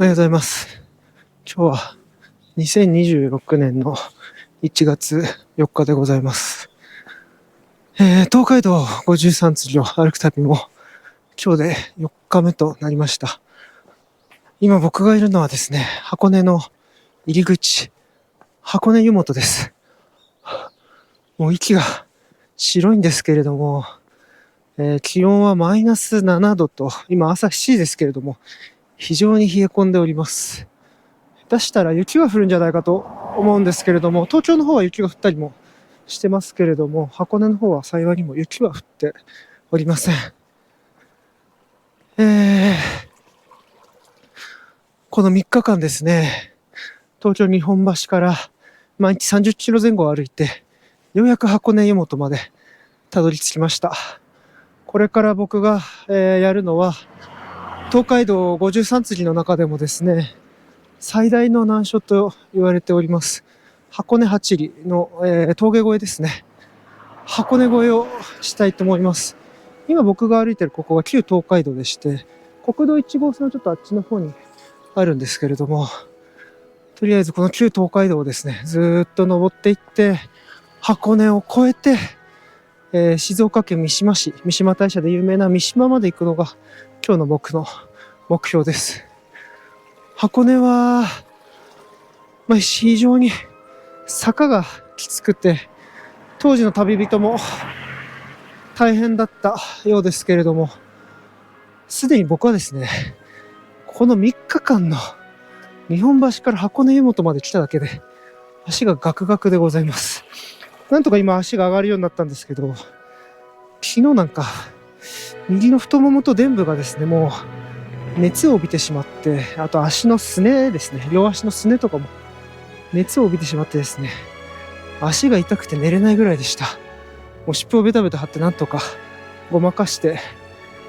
おはようございます。今日は2026年の1月4日でございます。東海道53次を歩く旅も今日で4日目となりました。今僕がいるのはですね、箱根の入り口、箱根湯本です。もう息が白いんですけれども、気温はマイナス7度と、今朝7時ですけれども、非常に冷え込んでおります。下手したら雪が降るんじゃないかと思うんですけれども、東京の方は雪が降ったりもしてますけれども、箱根の方は幸いにも雪は降っておりません。この3日間ですね、東京日本橋から毎日30キロ前後歩いて、ようやく箱根湯本までたどり着きました。これから僕が、やるのは、東海道53次の中でもですね、最大の難所と言われております。箱根八里の、峠越えですね。箱根越えをしたいと思います。今僕が歩いているここが旧東海道でして、国道1号線のちょっとあっちの方にあるんですけれども、とりあえずこの旧東海道をですね、ずーっと登っていって、箱根を越えて、静岡県三島市、三島大社で有名な三島まで行くのが今日の僕の目標です。箱根は、非常に坂がきつくて、当時の旅人も大変だったようですけれども、すでに僕はですね、この3日間の日本橋から箱根湯本まで来ただけで、足がガクガクでございます。なんとか今足が上がるようになったんですけど、昨日なんか、右の太ももと臀部がですね、もう熱を帯びてしまって、あと足のすねですね、両足のすねとかも熱を帯びてしまってですね、足が痛くて寝れないぐらいでした。もう湿布をベタベタ貼ってなんとかごまかして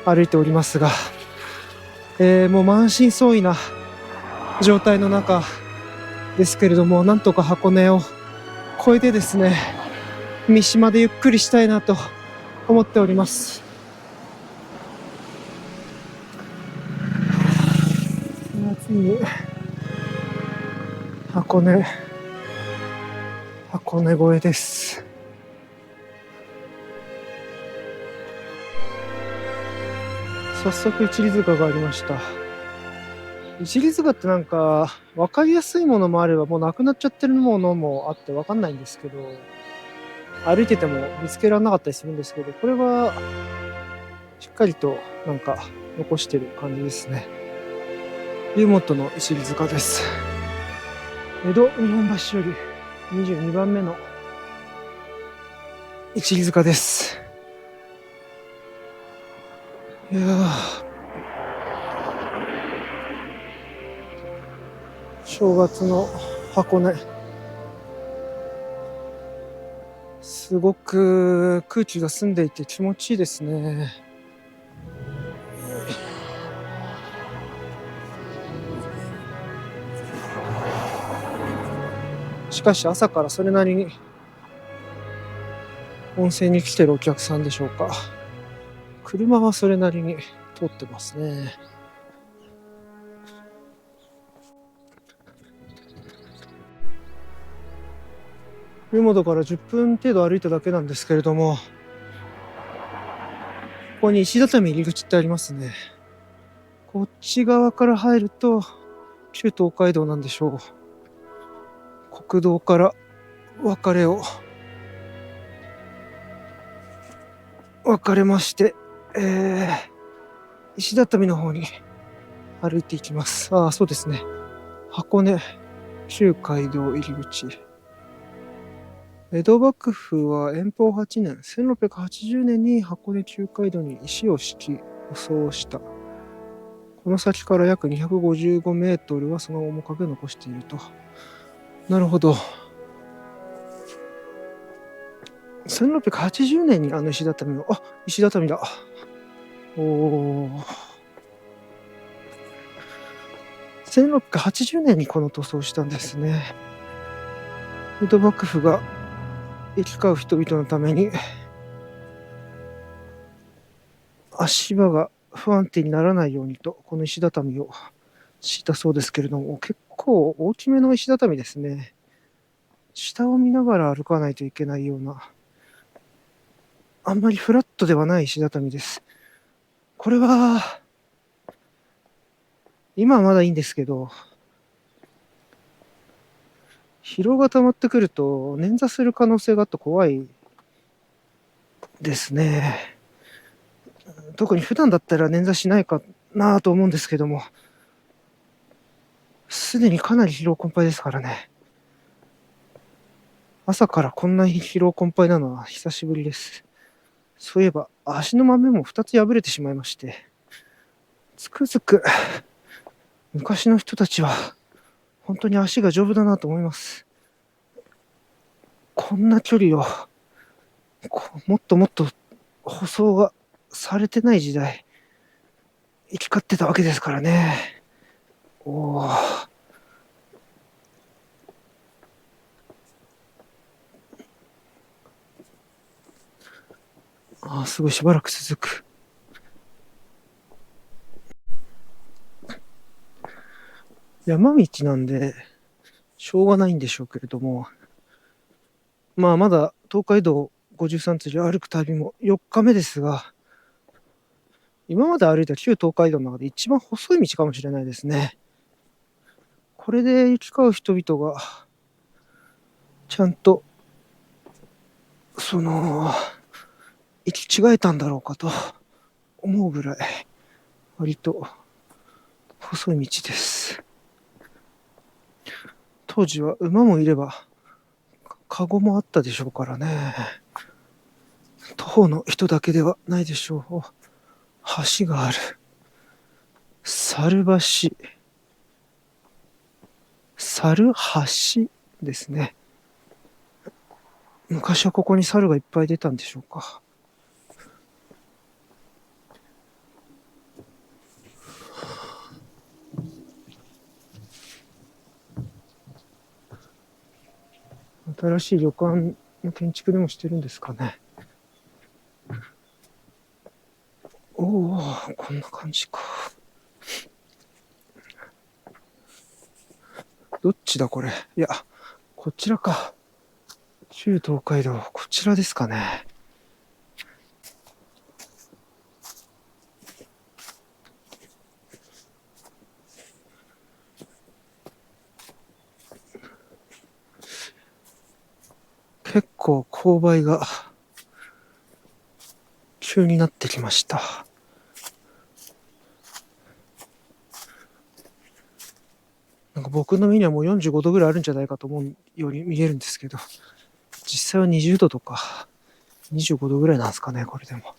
歩いておりますが、もう満身創痍な状態の中ですけれども、なんとか箱根を越えてですね、三島でゆっくりしたいなと思っております。ついに箱根越えです。早速一里塚がありました。一里塚ってなんか分かりやすいものもあればもうなくなっちゃってるものもあって分かんないんですけど、歩いてても見つけられなかったりするんですけど、これはしっかりとなんか残してる感じですね。湯本の一里塚です。江戸日本橋より22番目の一里塚です。いやー、正月の箱根、すごく空気が澄んでいて気持ちいいですね。しかし朝からそれなりに温泉に来てるお客さんでしょうか。車はそれなりに通ってますね。湯本から10分程度歩いただけなんですけれども、ここに石畳入り口ってありますね。こっち側から入ると旧東海道なんでしょう。国道から分れまして、石畳の方に歩いていきます。そうですね。箱根旧街道入り口。江戸幕府は延保8年、1680年に箱根旧街道に石を敷き、舗装した。この先から約255メートルはその面影を残していると。なるほど。1680年にあの石畳を、石畳だ。1680年にこの塗装をしたんですね。江戸幕府が行き交う人々のために足場が不安定にならないようにとこの石畳を敷いたそうですけれども、結構大きめの石畳ですね。下を見ながら歩かないといけないような、あんまりフラットではない石畳です。これは、今はまだいいんですけど、疲労が溜まってくると捻挫する可能性があって怖いですね。特に普段だったら捻挫しないかなと思うんですけども、すでにかなり疲労困憊ですからね。朝からこんなに疲労困憊なのは久しぶりです。そういえば足の豆も2つ破れてしまいまして、つくづく昔の人たちは本当に足が丈夫だなと思います。こんな距離をもっともっと舗装がされてない時代、生き交ってたわけですからね。おお。すごいしばらく続く。山道なんで、しょうがないんでしょうけれども、まだ東海道53筋を歩く旅も4日目ですが、今まで歩いた旧東海道の中で一番細い道かもしれないですね。これで行き交う人々が、ちゃんと、行き違えたんだろうかと思うぐらい、割と細い道です。当時は馬もいれば、カゴもあったでしょうからね。徒歩の人だけではないでしょう。橋がある。猿橋。猿橋ですね。昔はここに猿がいっぱい出たんでしょうか。新しい旅館の建築でもしてるんですかね。おお、こんな感じか。どっちだこれ。いや、こちらか。旧東海道、こちらですかね。結構勾配が急になってきました。なんか僕の目にはもう45度ぐらいあるんじゃないかと思うように見えるんですけど、実際は20度とか25度ぐらいなんですかね、これでも。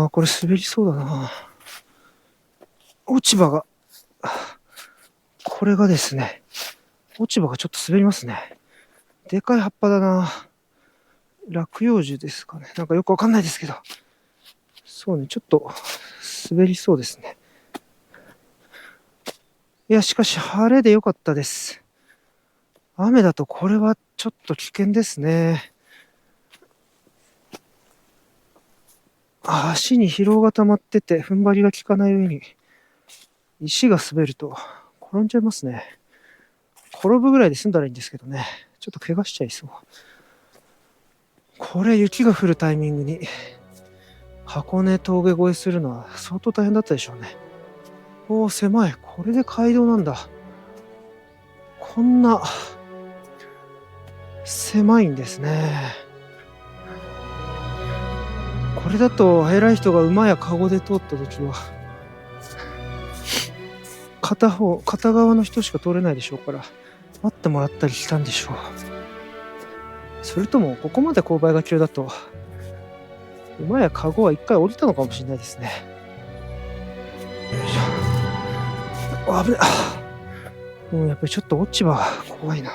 これ滑りそうだな。落ち葉が、これがですね、落ち葉がちょっと滑りますね。でかい葉っぱだな。落葉樹ですかね。なんかよくわかんないですけど。そうね、ちょっと滑りそうですね。いや、しかし晴れでよかったです。雨だとこれはちょっと危険ですね。足に疲労が溜まってて踏ん張りが効かない上に石が滑ると転んじゃいますね。転ぶぐらいで済んだらいいんですけどね。ちょっと怪我しちゃいそう。これ雪が降るタイミングに箱根峠越えするのは相当大変だったでしょうね。狭い。これで街道なんだ。こんな狭いんですね。これだと偉い人が馬や籠で通った時は片側の人しか通れないでしょうから待ってもらったりしたんでしょう。それともここまで勾配が急だと馬や籠は一回降りたのかもしれないですね。よいしょ。危ねやっぱりちょっと落ち葉が怖いな。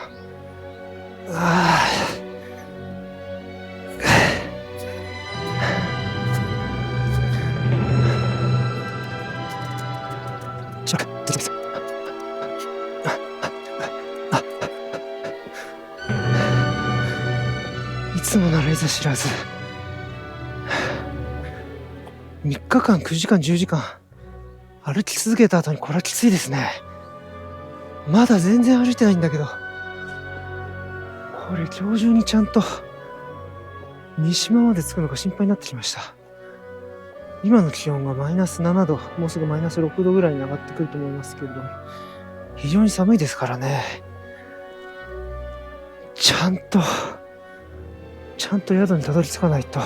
いつもならいざ知らず。3日間9時間10時間歩き続けた後にこれはきついですね。まだ全然歩いてないんだけど、これ今日中にちゃんと三島まで着くのが心配になってきました。今の気温がマイナス7度、もうすぐマイナス6度ぐらいに上がってくると思いますけれども、非常に寒いですからね。ちゃんと宿にたどり着かないと。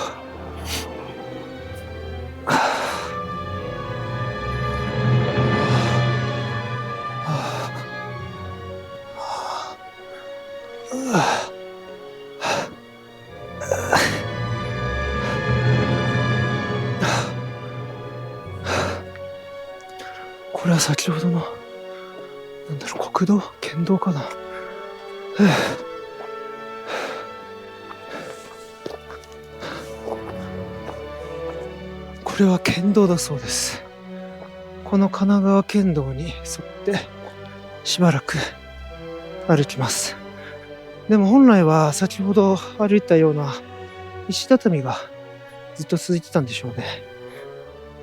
これは先ほどの、国道県道かな。これは県道だそうです。この神奈川県道に沿ってしばらく歩きます。でも本来は先ほど歩いたような石畳がずっと続いてたんでしょうね。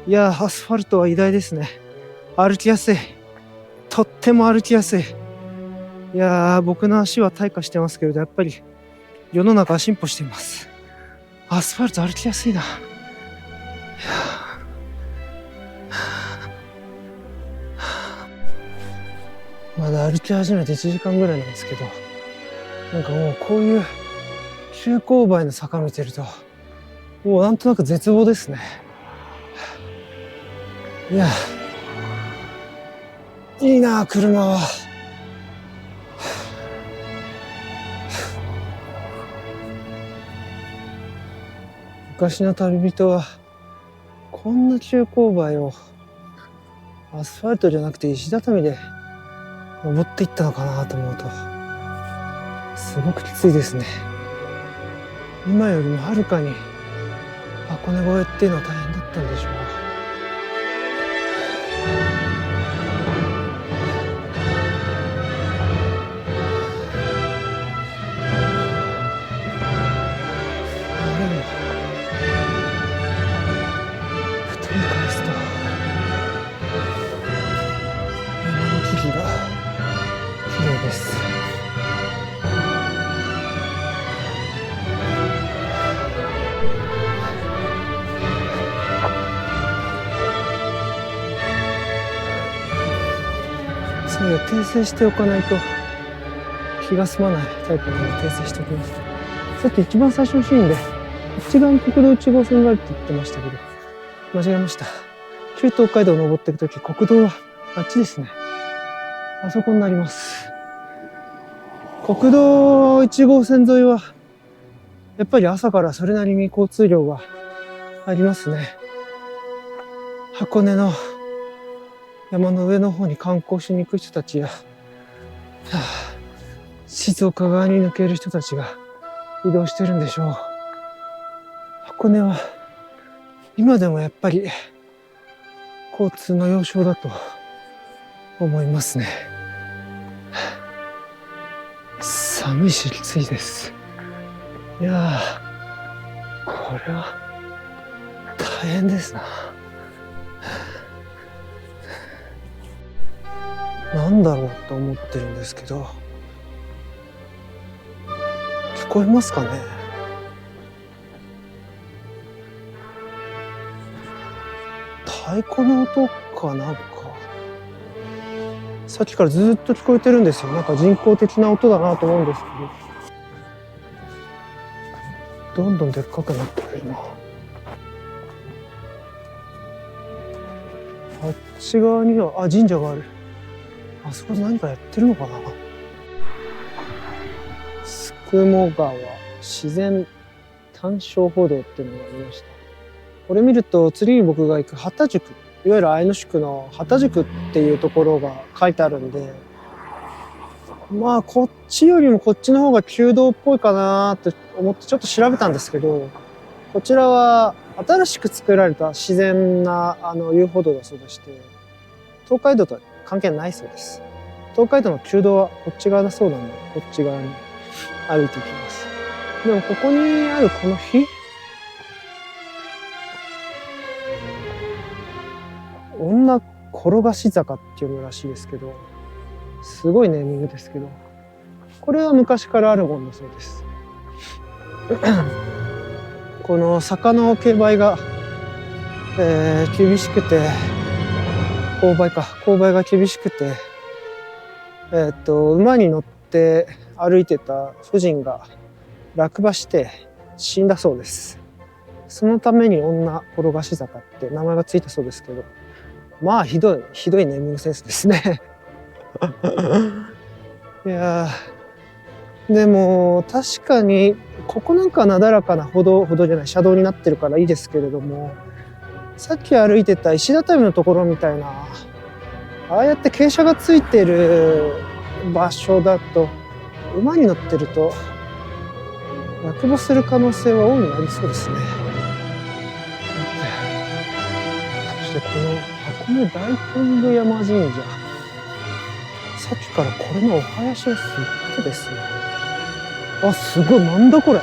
いやー、アスファルトは偉大ですね。歩きやすい。とっても歩きやすい。いやー、僕の足は退化してますけれど、やっぱり世の中は進歩しています。アスファルト歩きやすいな。まだ歩き始めて1時間ぐらいなんですけど、なんかもうこういう急勾配の坂見てると、もうなんとなく絶望ですね。いや、いいな、車は。昔の旅人は、こんな急勾配をアスファルトじゃなくて石畳で登っていったのかなと思うと、すごくきついですね。今よりもはるかに箱根越えっていうのは大変だったんでしょう。ふと見返すと山の木々が綺麗です。そういう訂正しておかないと気が済まないタイプなので訂正しておきます。さっき一番最初のシーンでこっち側に国道1号線があるって言ってましたけど、間違えました。旧東海道を登っていくとき、国道はあっちですね。あそこになります。国道1号線沿いはやっぱり朝からそれなりに交通量がありますね。箱根の山の上の方に観光しに行く人たちや、静岡側に抜ける人たちが移動してるんでしょう。箱根は今でもやっぱり交通の要衝だと思いますね。寒いしきついです。いやー、これは大変ですな。なんだろうと思ってるんですけど、聞こえますかね。太鼓の音かなんか、さっきからずっと聞こえてるんですよ。なんか人工的な音だなと思うんですけど、どんどんでっかくなってくるな。あっち側には神社がある。あそこで何かやってるのかな。すくも川自然単焦歩道っていうのがありました。これ見ると次に僕が行く幡宿、いわゆる愛の宿の幡宿っていうところが書いてあるんで、まあこっちよりもこっちの方が旧道っぽいかなって思ってちょっと調べたんですけど、こちらは新しく作られた自然な遊歩道だそうでして、東海道とは関係ないそうです。東海道の旧道はこっち側だそうなので、こっち側に歩いていきます。でもここにあるこの碑、女転がし坂って読むらしいですけど、すごいネーミングですけど、これは昔からあるもんだそうです。この坂の勾配が、厳しくて、勾配が厳しくて、馬に乗って歩いてた婦人が落馬して死んだそうです。そのために女転がし坂って名前がついたそうですけど、まあひどいネーミングセンスですね。いやでも確かにここなんかなだらかな歩道じゃない車道になってるからいいですけれども、さっき歩いてた石畳のところみたいな、ああやって傾斜がついてる場所だと馬に乗ってると落馬する可能性は大いにありそうですね。そしてこの箱根大天狗山神社、さっきからこれのお囃子がすごくですね。あ、すごい、なんだこれ。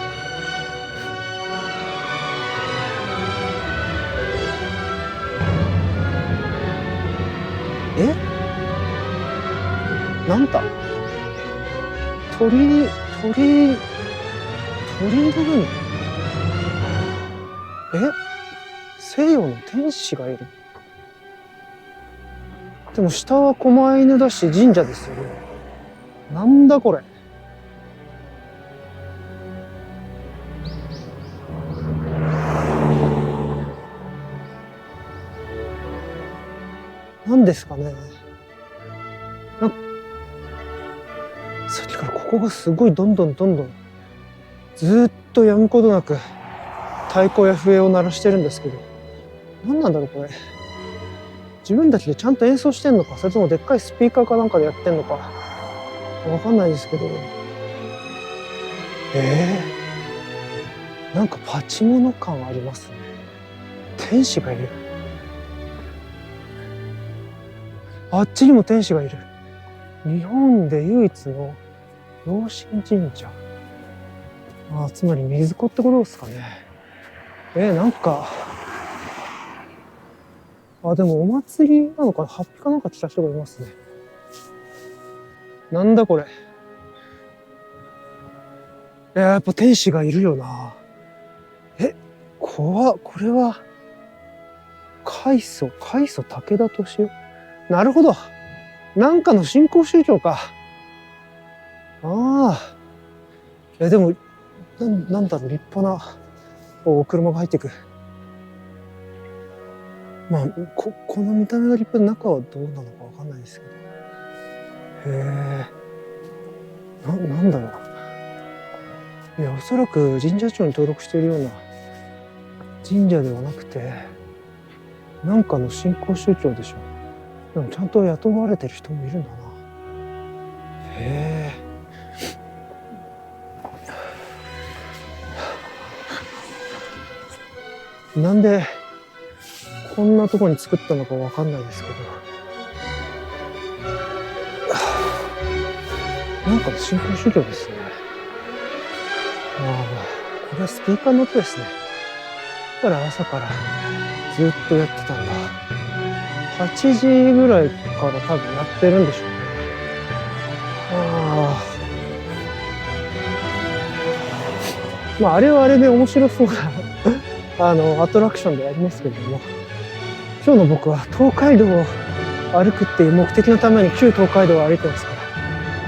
なんだ鳥居なのに、西洋の天使がいる。でも下は狛犬だし神社ですよね。なんだこれ。何ですかね。さっきからここがすごいどんどんずっとやむことなく太鼓や笛を鳴らしてるんですけど、何なんだろうこれ。自分たちでちゃんと演奏してんのか、それともでっかいスピーカーかなんかでやってんのかわかんないですけど、なんかパチモノ感ありますね。天使がいる。あっちにも天使がいる。日本で唯一の養神神社。つまり水子ってことですかね。なんか、でもお祭りなのかな、ハッピーかなんか来た人がいますね。なんだこれ。やっぱ天使がいるよな。これは、開祖武田敏夫。なるほど。なんかの新興宗教か。でも、なんだろう、立派な、車が入ってく。まあ、この見た目が立派で中はどうなのかわかんないですけど。なんだろう。いや、おそらく神社庁に登録しているような神社ではなくて、なんかの新興宗教でしょ。でもちゃんと雇われてる人もいるんだな。なんでこんなとこに作ったのかわかんないですけど、なんかの新興宗教ですね。これはスピーカーの音ですね。だから朝からずっとやってたんだ。8時ぐらいから多分やってるんでしょうね。あれはあれで面白そうなアトラクションではありますけれども、今日の僕は東海道を歩くっていう目的のために旧東海道を歩いてますから、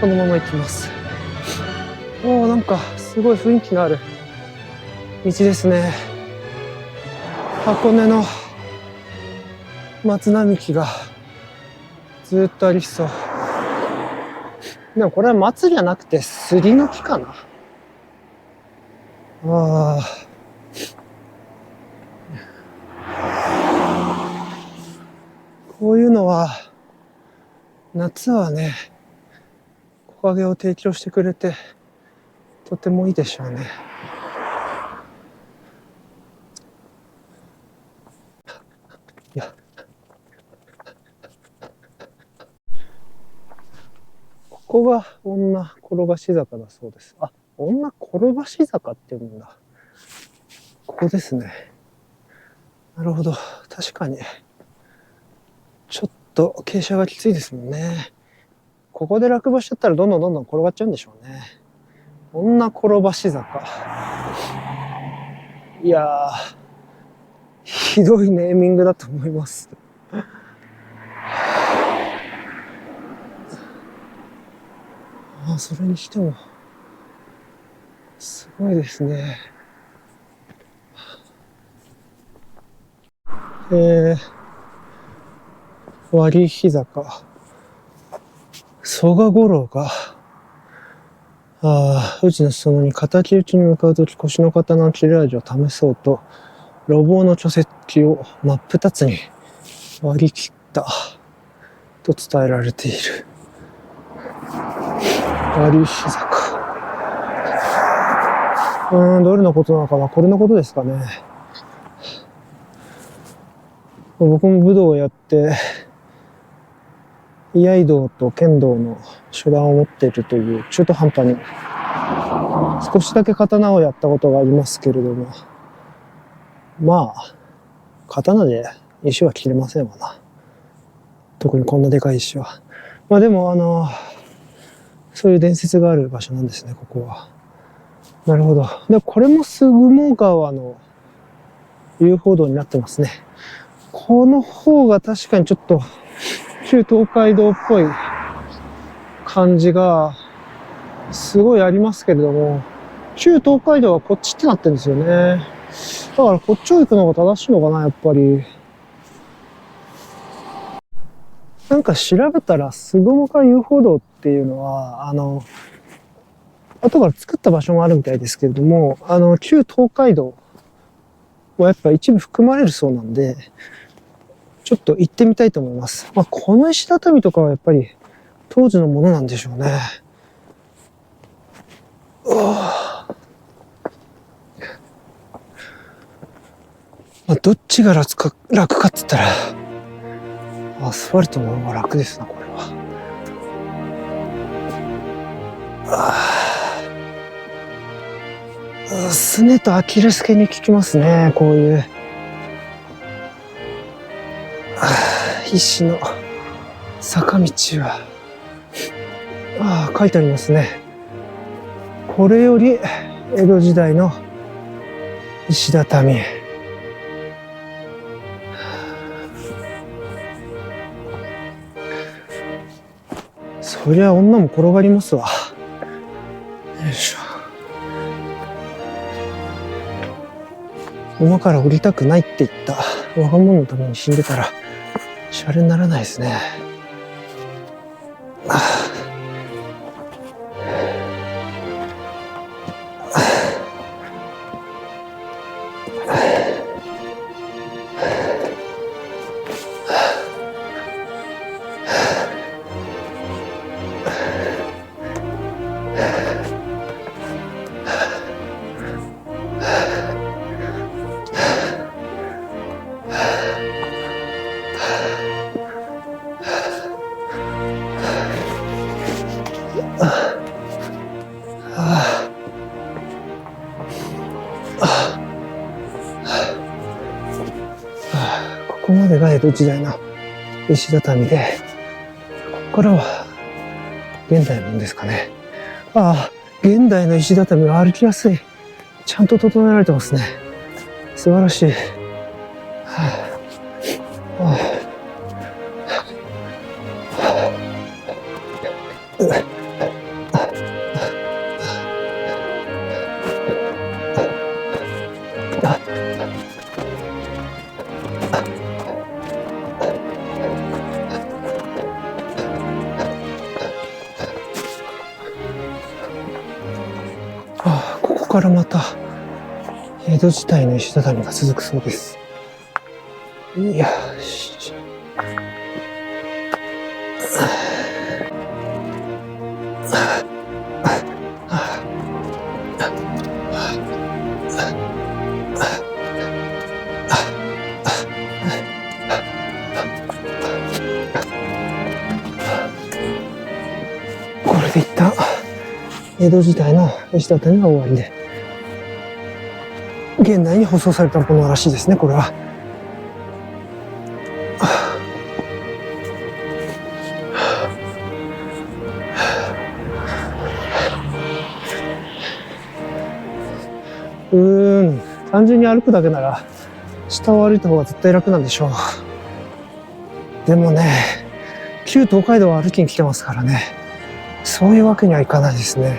このまま行きます。なんかすごい雰囲気のある道ですね。箱根の松並木がずっとありそう。でもこれは松じゃなくて杉の木かな。こういうのは夏はね、木陰を提供してくれてとてもいいでしょうね。ここが女転がし坂だそうです。女転がし坂って言うんだ。ここですね。なるほど。確かにちょっとと傾斜がきついですもんね。ここで落馬しちゃったらどんどん転がっちゃうんでしょうね。こんな転ばし坂。いやー、ひどいネーミングだと思います。それにしても、すごいですね。割りひ坂。曽我五郎が、宇治の裾野に敵討ちに向かうとき腰の刀の切れ味を試そうと、路傍の巨石を真っ二つに割り切ったと伝えられている。割りひ坂。どれのことなのかな、これのことですかね。僕も武道をやって、居合道と剣道の初段を持っているという中途半端に少しだけ刀をやったことがありますけれども、まあ刀で石は切れませんわな。特にこんなでかい石は。まあでもそういう伝説がある場所なんですね、ここは。なるほど。でこれも菅生川の遊歩道になってますね。この方が確かにちょっと旧東海道っぽい感じがすごいありますけれども、旧東海道はこっちってなってるんですよね。だからこっちを行くのが正しいのかな、やっぱり。なんか調べたら、菅生川遊歩道っていうのは、後から作った場所もあるみたいですけれども、旧東海道はやっぱ一部含まれるそうなんで、ちょっと行ってみたいと思います。まあ、この石畳とかはやっぱり当時のものなんでしょうね。まあ、どっちが楽かって言ったら、アスファルトの方が楽ですな、これは。すねとアキレス腱に効きますね、こういう。石の坂道は。書いてありますね。これより江戸時代の石畳。そりゃ女も転がりますわ。よいしょ。馬から降りたくないって言った若者のために死んでたらシャレにならないですね。ここまでが江戸時代の石畳で、ここからは現代のものですかね。現代の石畳は歩きやすい。ちゃんと整えられてますね。素晴らしい。ここからまた江戸時代の石畳が続くそうです。いやし。これで一旦江戸時代の石畳が終わりで、現代に舗装されたものらしいですね、これは。単純に歩くだけなら、下を歩いた方が絶対楽なんでしょう。でもね、旧東海道を歩きに来てますからね。そういうわけにはいかないですね。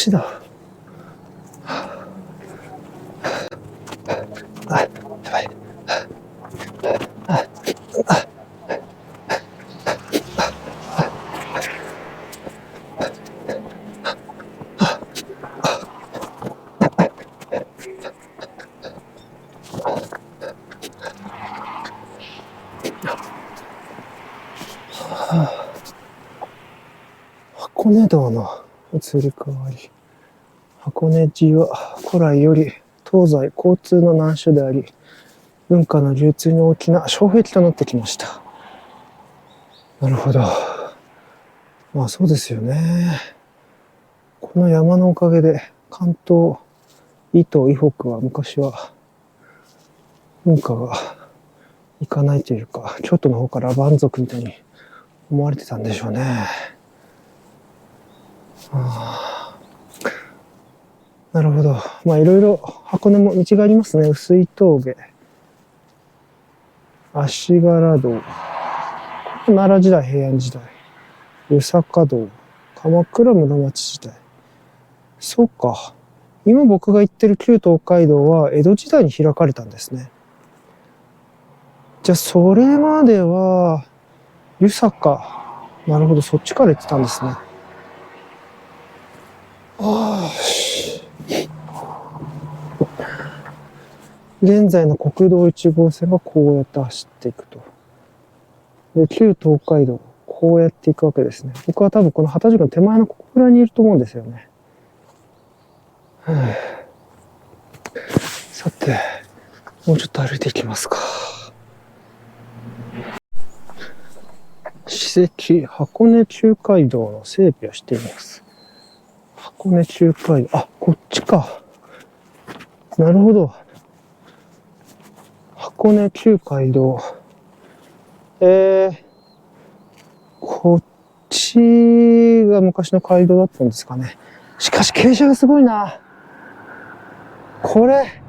橋だ。やばい。箱根道の移り変わり。箱根路は古来より東西交通の難所であり、文化の流通に大きな障壁となってきました。なるほど。まあそうですよね。この山のおかげで関東、伊東、伊北は昔は文化がいかないというか、京都の方から蛮族みたいに思われてたんでしょうね。なるほど。まあいろいろ箱根も道がありますね。碓氷峠、足柄道、奈良時代、平安時代、湯坂道、鎌倉室町時代。そうか。今僕が行ってる旧東海道は江戸時代に開かれたんですね。じゃあそれまでは湯坂。なるほど、そっちから行ってたんですね。現在の国道1号線がこうやって走っていくと。で、旧東海道、こうやっていくわけですね。僕は多分この旗宿の手前のここぐらいにいると思うんですよね。さて、もうちょっと歩いていきますか。史跡、箱根中海道の整備をしています。箱根中海道、あ、こっちか。なるほど。箱根中海道。こっちが昔の街道だったんですかね。しかし傾斜がすごいな。これ、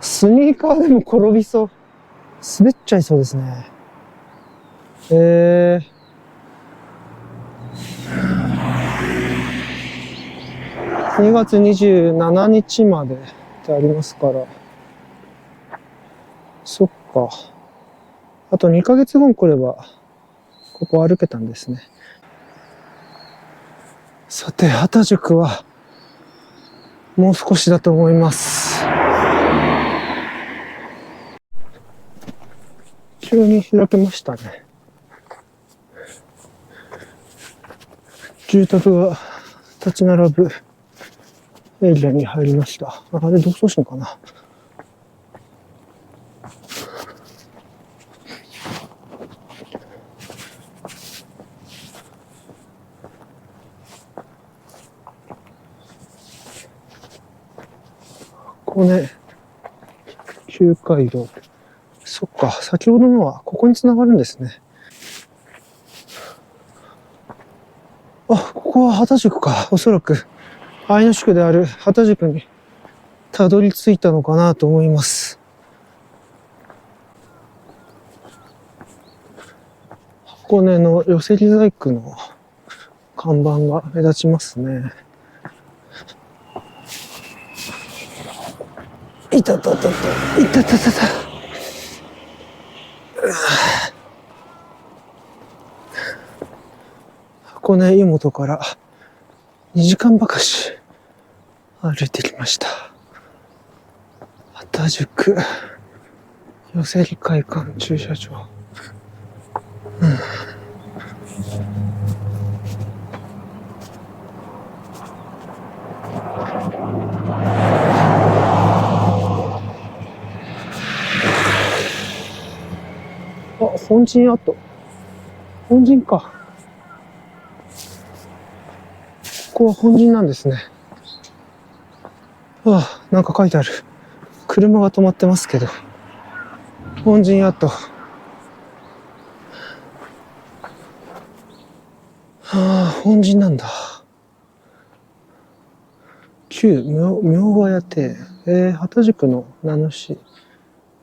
スニーカーでも転びそう。滑っちゃいそうですね。2月27日までってありますから。そっか。あと2ヶ月後に来れば、ここ歩けたんですね。さて、畑宿は、もう少しだと思います。急に開けましたね。住宅が立ち並ぶエリアに入りました。あれ、同窓市かな。箱根旧街道。そっか、先ほどのはここに繋がるんですね。あ、ここは畑宿か。おそらく、アイヌ宿である畑宿にたどり着いたのかなと思います。箱根の寄せ木細工の看板が目立ちますね。いたたたた、いたたたた。箱根湯本から2時間ばかし歩いてきました。畑宿、寄せ木会館駐車場。あ、本陣跡。本陣か。ここは本陣なんですね。あ、なんか書いてある。車が止まってますけど。本陣跡。本陣なんだ。旧明ヶ谷邸。畑宿の名主。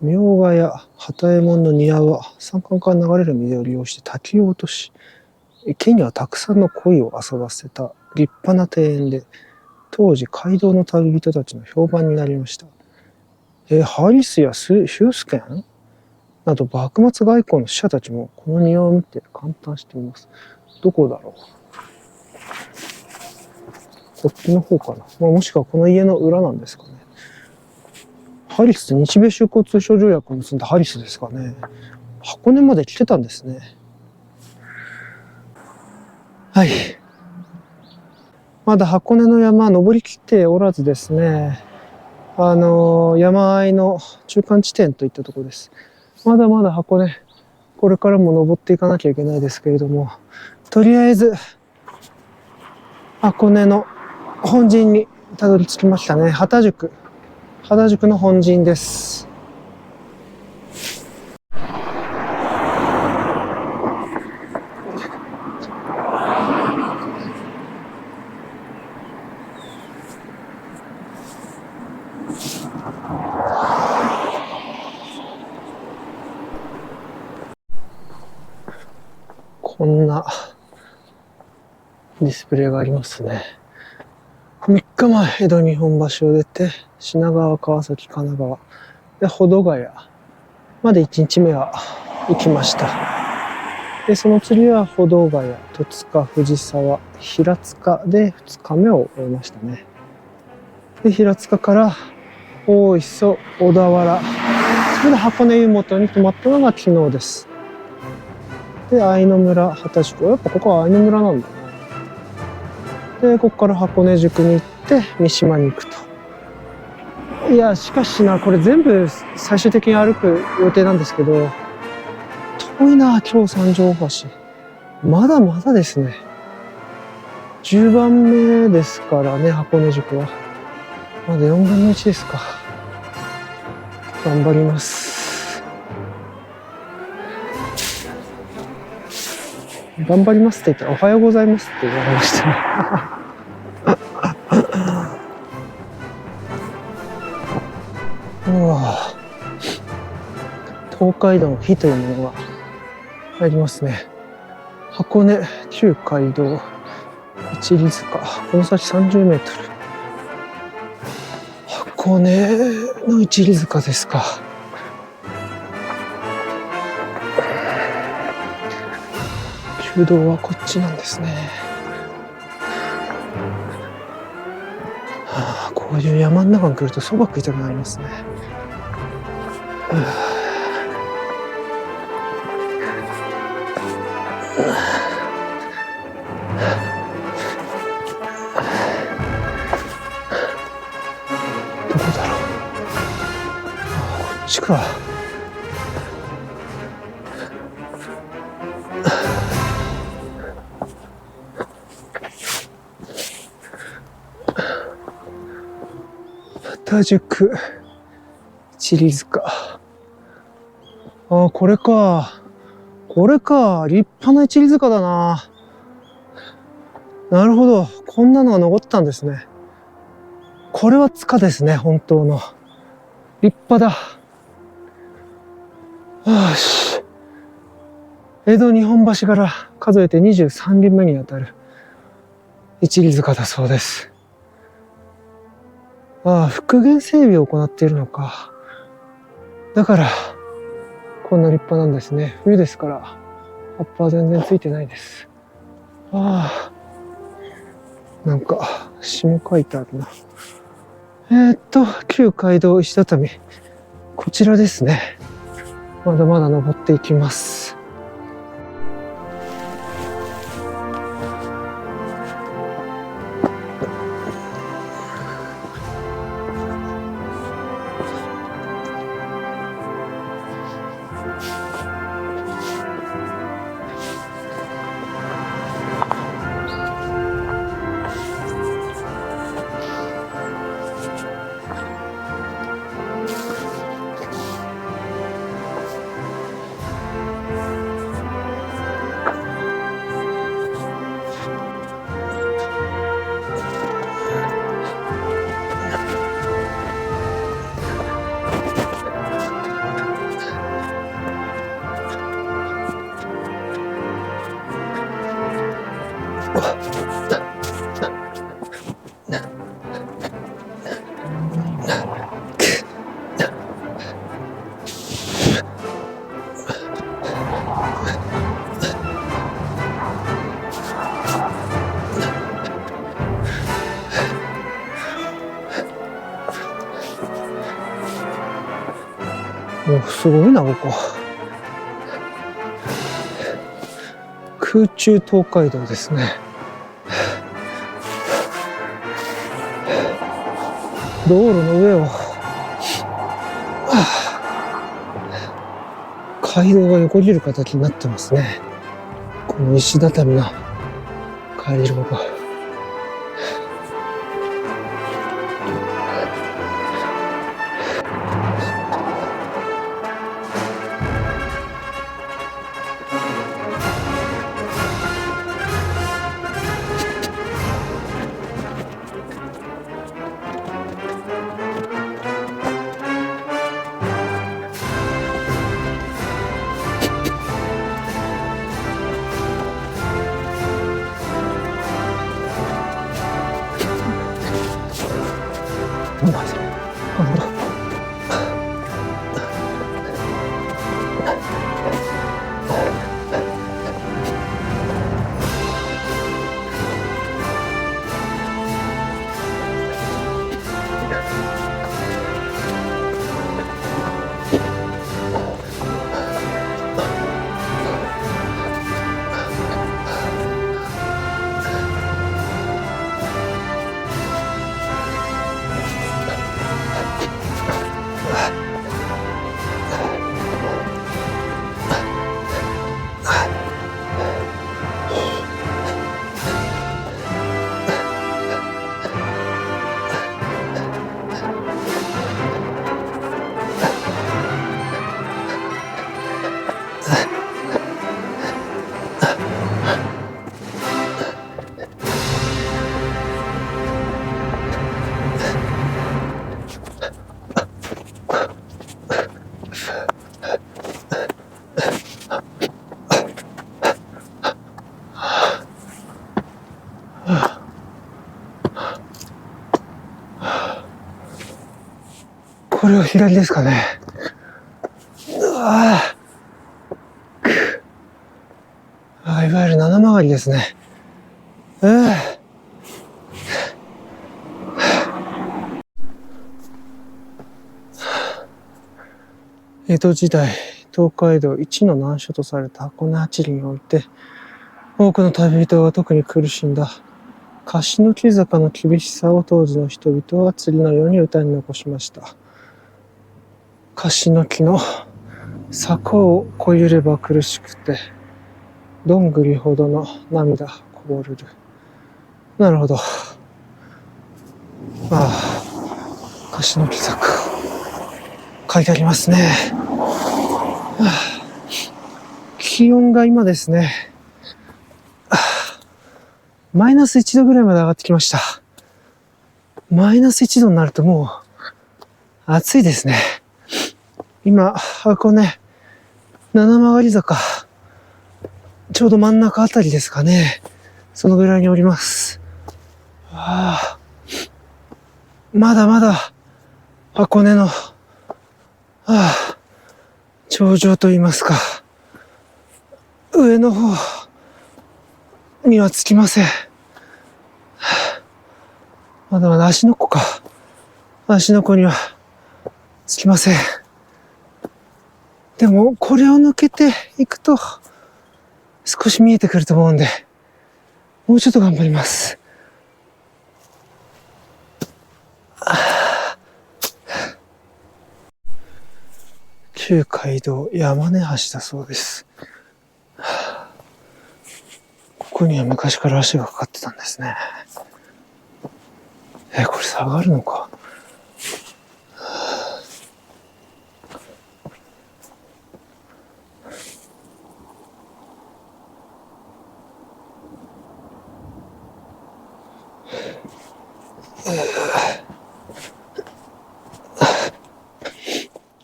明ヶ谷畑右衛門の庭は山間から流れる水を利用して滝を落とし、池にはたくさんの鯉を遊ばせた立派な庭園で、当時街道の旅人たちの評判になりました。ハリスやヒュースケンなど幕末外交の使者たちもこの庭を見て感嘆しています。どこだろう。こっちの方かな。もしくはこの家の裏なんですかね。ハリス、日米修好通商条約を結んだハリスですかね。箱根まで来てたんですね。はい。まだ箱根の山登りきっておらずですね。山あいの中間地点といったところです。まだまだ箱根、これからも登っていかなきゃいけないですけれども、とりあえず、箱根の本陣にたどり着きましたね。畑宿の本陣です。こんなディスプレイがありますね。3日前、江戸日本橋を出て、品川、川崎、神奈川、で、保土ヶ谷まで1日目は行きました。で、その次は保土ヶ谷、戸塚、藤沢、平塚で2日目を終えましたね。で、平塚から大磯、小田原、それで箱根湯本に泊まったのが昨日です。で、愛の村、畑宿。やっぱここは愛の村なんだね。で、ここから箱根宿に行って三島に行くと。いや、しかしな、これ全部最終的に歩く予定なんですけど、遠いな、今日三条大橋。まだまだですね。10番目ですからね、箱根宿は。まだ4分の1ですか。頑張ります。頑張りますって言ったら、おはようございますって言われましたね。東海道の日というものが入りますね。箱根旧街道一里塚、この先30メートル。箱根の一里塚ですか。旧道はこっちなんですね。こういう山の中に来るとそば食いたくなりますね。どこだろう。こっちか。畑宿一里塚。これか。これか。立派な一里塚だな。なるほど。こんなのが残ったんですね。これは塚ですね。本当の。立派だ。よし。江戸日本橋から数えて23輪目にあたる一里塚だそうです。復元整備を行っているのか。だから、こんな立派なんですね。冬ですから、葉っぱは全然ついてないです。なんか、詩も書いてあるな。旧街道石畳。こちらですね。まだまだ登っていきます。すごいな、ここ。空中東海道ですね。道路の上を、街道が横切る形になってますね。この石畳の街道が。これは左ですかね。いわゆる七曲がりですね。江戸時代、東海道一の難所とされた箱根八里において、多くの旅人が特に苦しんだ樫の木坂の厳しさを当時の人々は次のように歌に残しました。樫の木の坂を越えれば苦しくて、どんぐりほどの涙こぼれる。なるほど。樫の木坂。書いてありますね。気温が今ですね、マイナス1度ぐらいまで上がってきました。マイナス1度になるともう暑いですね。今、箱根七曲坂、ちょうど真ん中あたりですかね。そのぐらいにおります。まだまだ箱根の頂上といいますか、上の方にはつきません。まだまだ芦ノ湖か。芦ノ湖にはつきません。でも、これを抜けていくと、少し見えてくると思うんで、もうちょっと頑張ります。旧街道山根橋だそうです。ここには昔から足がかかってたんですね。これ下がるのか。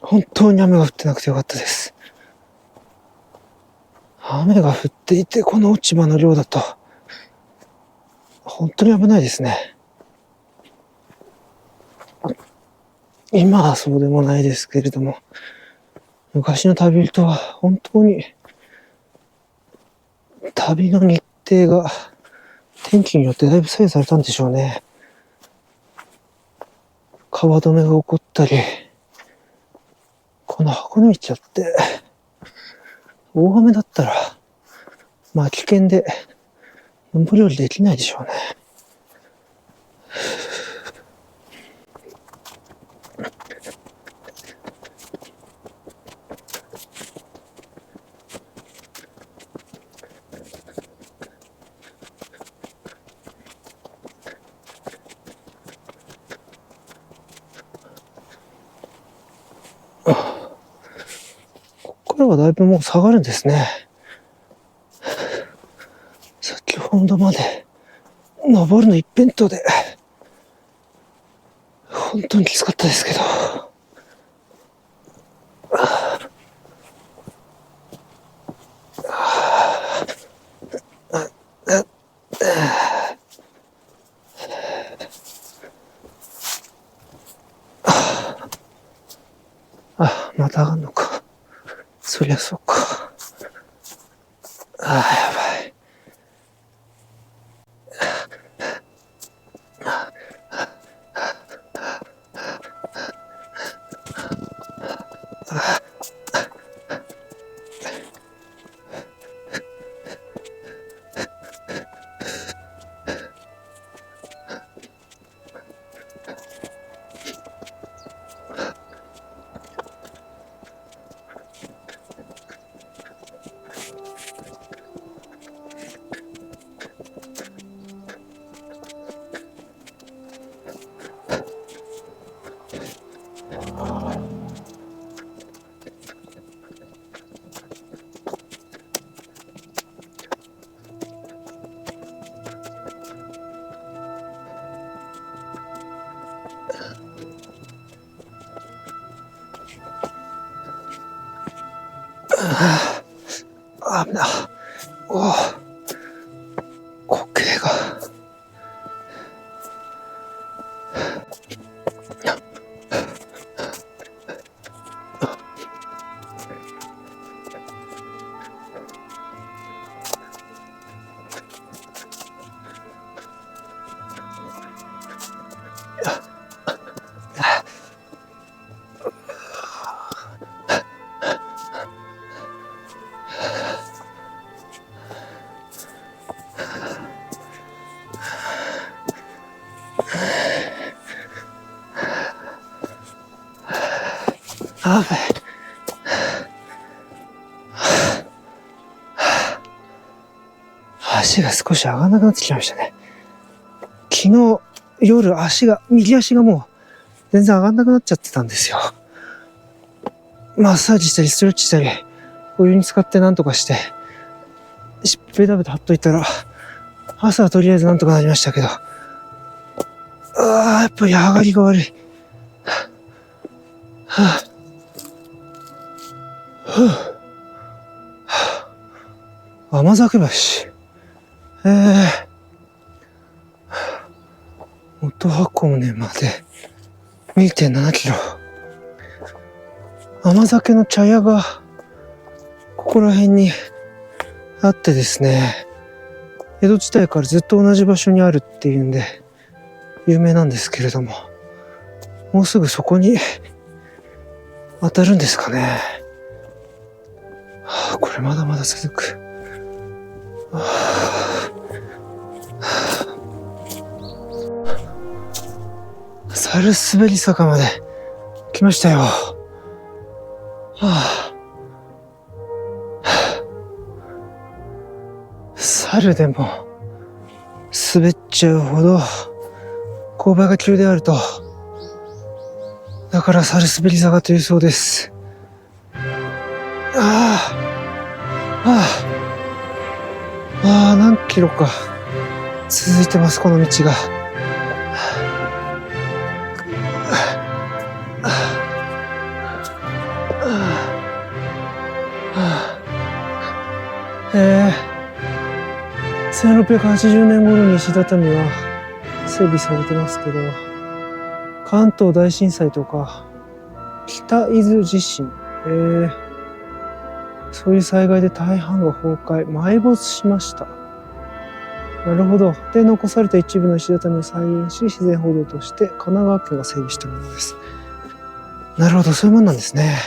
本当に雨が降ってなくてよかったです。雨が降っていてこの落ち葉の量だと本当に危ないですね。今はそうでもないですけれども、昔の旅人は本当に旅の日程が天気によってだいぶ左右されたんでしょうね。川止めが起こったり、この箱根道だって大雨だったら危険で登り降りできないでしょうね。ここからはだいぶもう下がるんですね。先ほどまで登るの一辺倒で本当にきつかったですけど、また上がんのか。そりゃそうか。やばい。危ない。固形が。やばい。足が少し上がらなくなってきましたね。昨日夜右足がもう全然上がらなくなっちゃってたんですよ。マッサージしたりストレッチしたり、お湯に浸かってなんとかして、しっぺり食べて貼っといたら、朝はとりあえずなんとかなりましたけど、やっぱり上がりが悪い。甘酒橋。元箱根まで 2.7 キロ。甘酒の茶屋がここら辺にあってですね、江戸時代からずっと同じ場所にあるっていうんで有名なんですけれども、もうすぐそこに当たるんですかね。これまだまだ続く。猿滑り坂まで来ましたよ。猿でも滑っちゃうほど勾配が急であると、だから猿滑り坂というそうです。何キロか続いてます、この道が。1680年頃に石畳は整備されてますけど、関東大震災とか北伊豆地震、そういう災害で大半が崩壊、埋没しました。なるほど。で、残された一部の石畳を再現し、自然歩道として神奈川県が整備したものです。なるほど、そういうもんなんですね。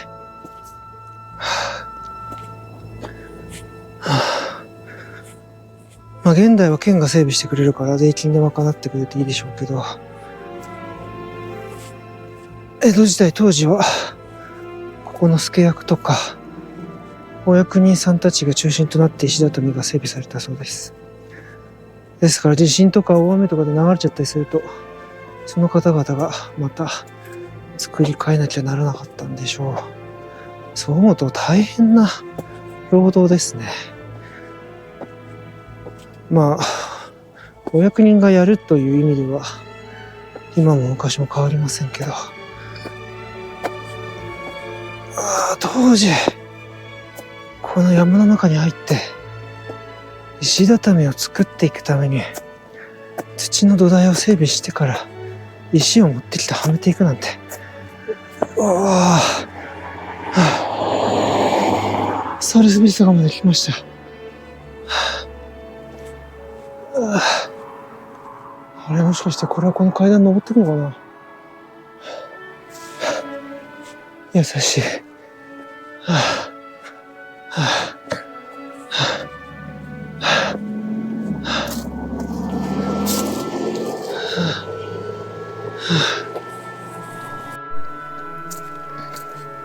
まあ、現代は県が整備してくれるから税金で賄ってくれていいでしょうけど、江戸時代当時は、ここの助役とか、お役人さんたちが中心となって石畳が整備されたそうです。ですから地震とか大雨とかで流れちゃったりすると、その方々がまた作り変えなきゃならなかったんでしょう。そう思うと大変な労働ですね。まあ、お役人がやるという意味では、今も昔も変わりませんけど。当時、この山の中に入って、石畳を作っていくために、土の土台を整備してから、石を持ってきてはめていくなんて。サルスビリ坂まで来ました。あれ、もしかしてこれはこの階段登ってくのかな。優しい。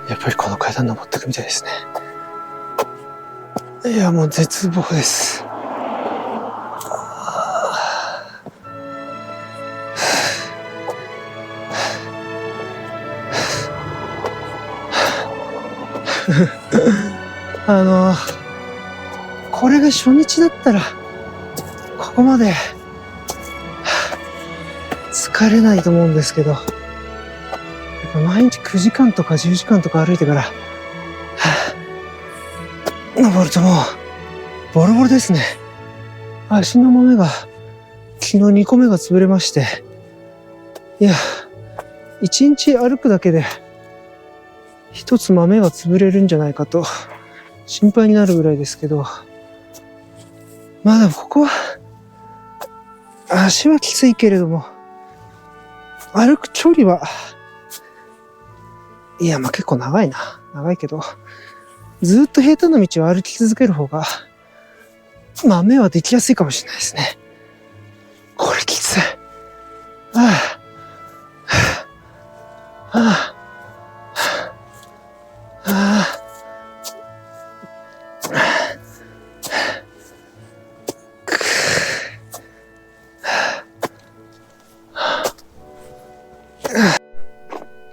やっぱりこの階段登ってくみたいですね。いや、もう絶望です。これが初日だったら、ここまで疲れないと思うんですけど、やっぱ毎日9時間とか10時間とか歩いてから、登るともう、ボロボロですね。足の豆が、昨日2個目が潰れまして、いや、1日歩くだけで、一つ豆が潰れるんじゃないかと心配になるぐらいですけど、まあでもここは足はきついけれども歩く距離は、いやまあ結構長いけど、ずっと平坦な道を歩き続ける方が豆はできやすいかもしれないですね。これきつい。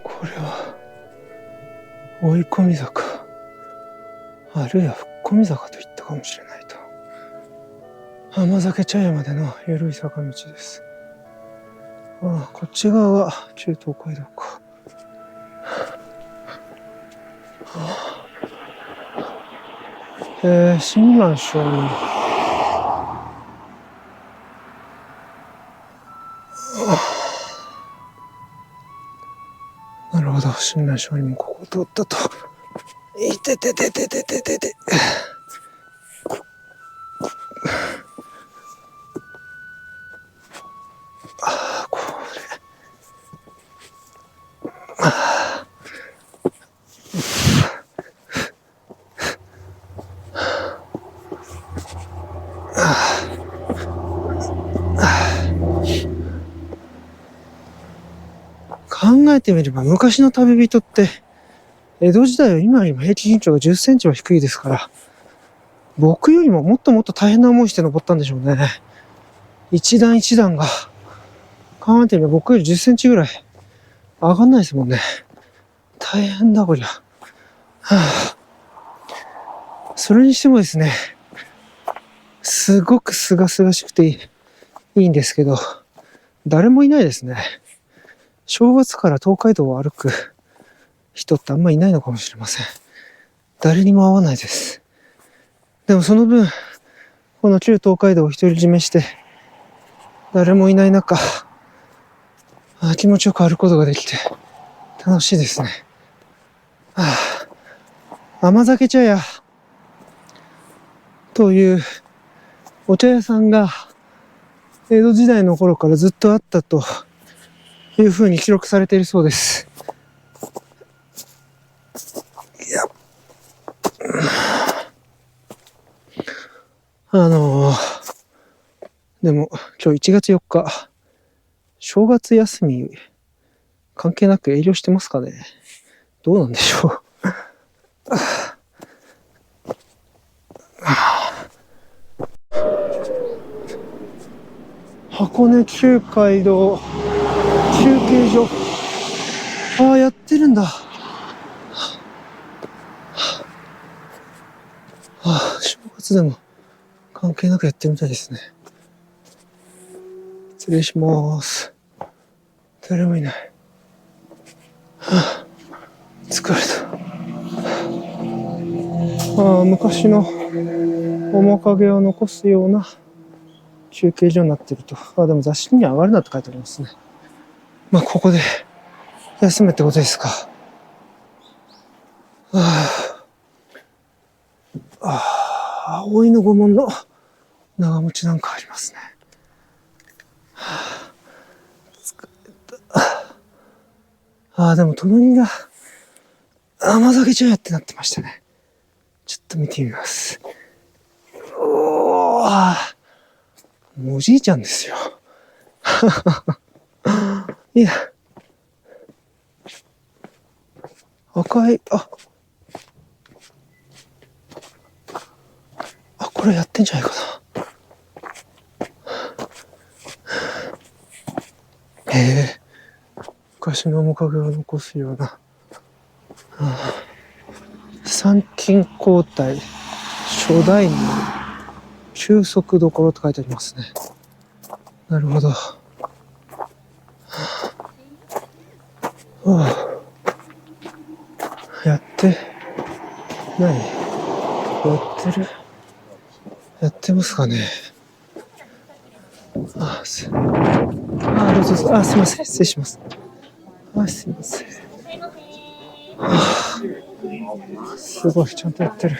これは追い込み坂、あるいは復込み坂といったかもしれないと。甘酒茶屋までの緩い坂道です。こっち側が中東街道か。親鸞聖人。なるほど、親鸞聖人もここを通ったと。いてててててててて。これ。考えてみれば昔の旅人って江戸時代は今よりも平均身長が10センチは低いですから、僕よりももっともっと大変な思いして登ったんでしょうね。一段一段が考えてみれば僕より10センチぐらい上がんないですもんね。大変だこりゃ。それにしてもですね、すごく清々しくていいんですけど、誰もいないですね。正月から東海道を歩く人ってあんまいないのかもしれません。誰にも会わないです。でもその分、この中東海道を独り占めして、誰もいない中、気持ちよく歩くことができて、楽しいですね。甘酒茶屋というお茶屋さんが江戸時代の頃からずっとあったというふうに記録されているそうです。いや、でも今日1月4日、正月休み関係なく営業してますかね。どうなんでしょう。箱根中海道中継所。やってるんだ。正月でも関係なくやってるみたいですね。失礼します。誰もいない。疲れた。昔の面影を残すような中継所になってると。でも雑誌に上がるなって書いてありますね。ここで休めってことですか。葵の御門の長持ちなんかありますね。疲れた。でも隣が甘酒茶屋ってなってましたね。ちょっと見てみます。おじいちゃんですよ。いや。赤い、これやってんじゃないかな。昔の面影を残すような。参勤交代、初代の休息どころと書いてありますね。なるほど。やってない？やってますかね。どうぞ。すいません。失礼します。すいません。すごい、ちゃんとやってる。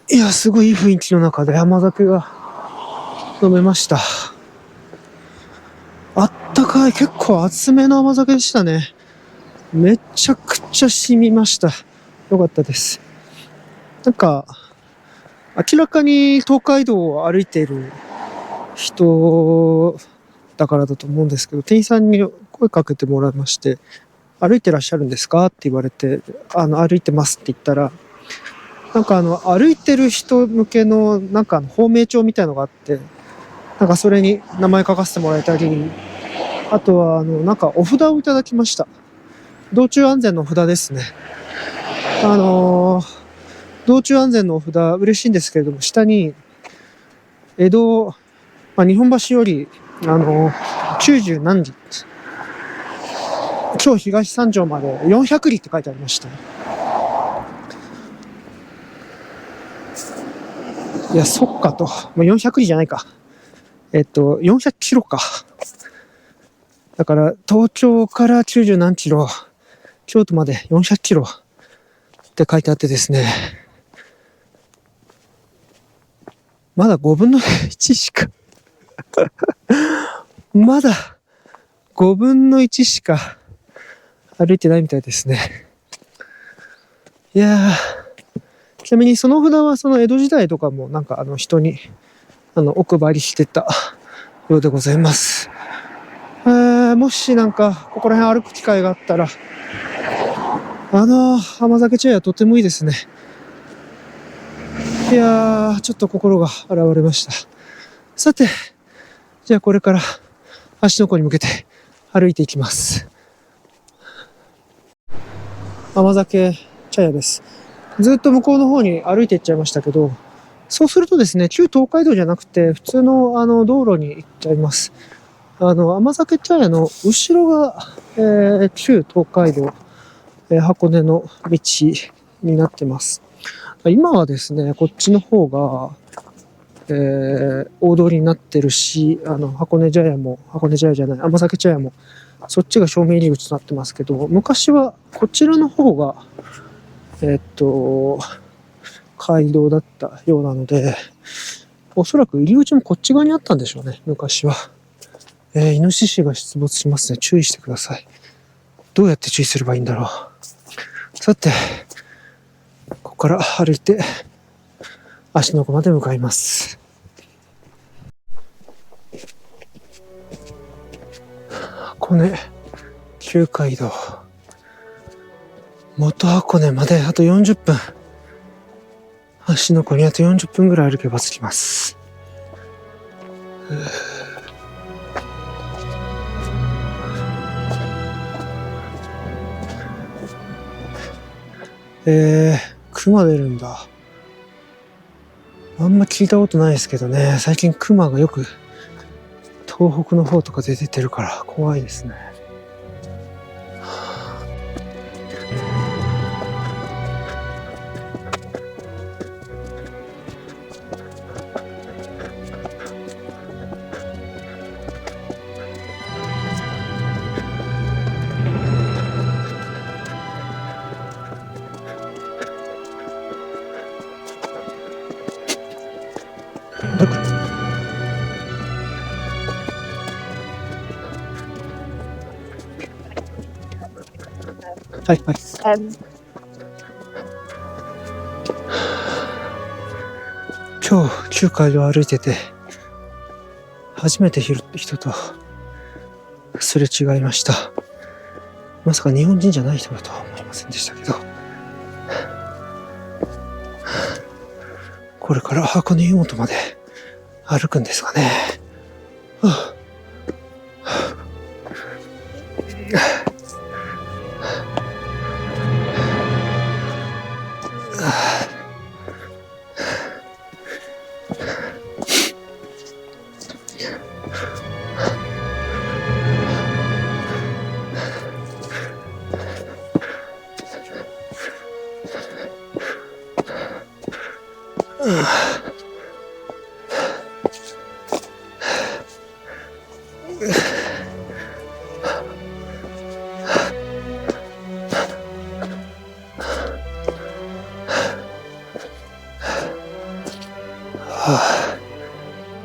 いや、すごいいい雰囲気の中で甘酒が飲めました。あったかい、結構厚めの甘酒でしたね。めちゃくちゃ染みました。よかったです。なんか、明らかに東海道を歩いている人だからだと思うんですけど、店員さんに声かけてもらいまして、歩いてらっしゃるんですかって言われて、歩いてますって言ったら、歩いてる人向けの、芳名帳みたいのがあって、それに名前書かせてもらえたり、あとは、お札をいただきました。道中安全の札ですね。道中安全のお札、嬉しいんですけれども、下に、江戸、日本橋より、中十何里、今日東三条まで400里って書いてありました。いや、そっかと。400里じゃないか。400キロか。だから、東京から中十何キロ、京都まで400キロって書いてあってですね。まだ5分の1しかまだ5分の1しか歩いてないみたいですね。いやー、ちなみにその札はその江戸時代とかも人にお配りしてたようでございます。もしここら辺歩く機会があったら、甘酒茶屋とてもいいですね。いやー、ちょっと心が洗われました。さて、じゃあこれから芦ノ湖に向けて歩いていきます。甘酒茶屋です。ずっと向こうの方に歩いていっちゃいましたけど、そうするとですね、旧東海道じゃなくて、普通の道路に行っちゃいます。甘酒茶屋の後ろが、旧東海道、箱根の道になってます。今はですね、こっちの方が、大通りになってるし、箱根茶屋も、箱根茶屋じゃない、甘酒茶屋も、そっちが正面入り口となってますけど、昔はこちらの方が、街道だったようなので、おそらく入り口もこっち側にあったんでしょうね、昔は。イノシシが出没しますね。注意してください。どうやって注意すればいいんだろう。さて、ここから歩いて、芦ノ湖まで向かいます。箱根、旧街道。元箱根まであと40分。芦ノ湖にあと40分ぐらい歩けば着きます。熊出るんだ。あんま聞いたことないですけどね、最近熊がよく東北の方とかで出てるから怖いですね。はいはい。今日、旧街道を歩いてて、初めて人とすれ違いました。まさか日本人じゃない人だとは思いませんでしたけど。これから箱根湯本まで歩くんですかね。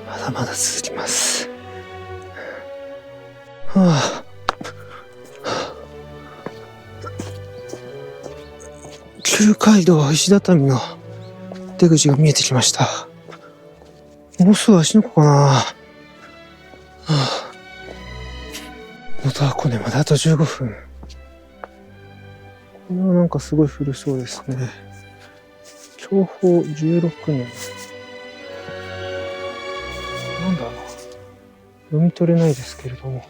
まだまだ続きます。旧街道石畳の出口が見えてきました。もうすぐ芦ノ湖かな。元箱根まであと15分。これはなんかすごい古そうですね。享保16年。なんだろう。読み取れないですけれども。わか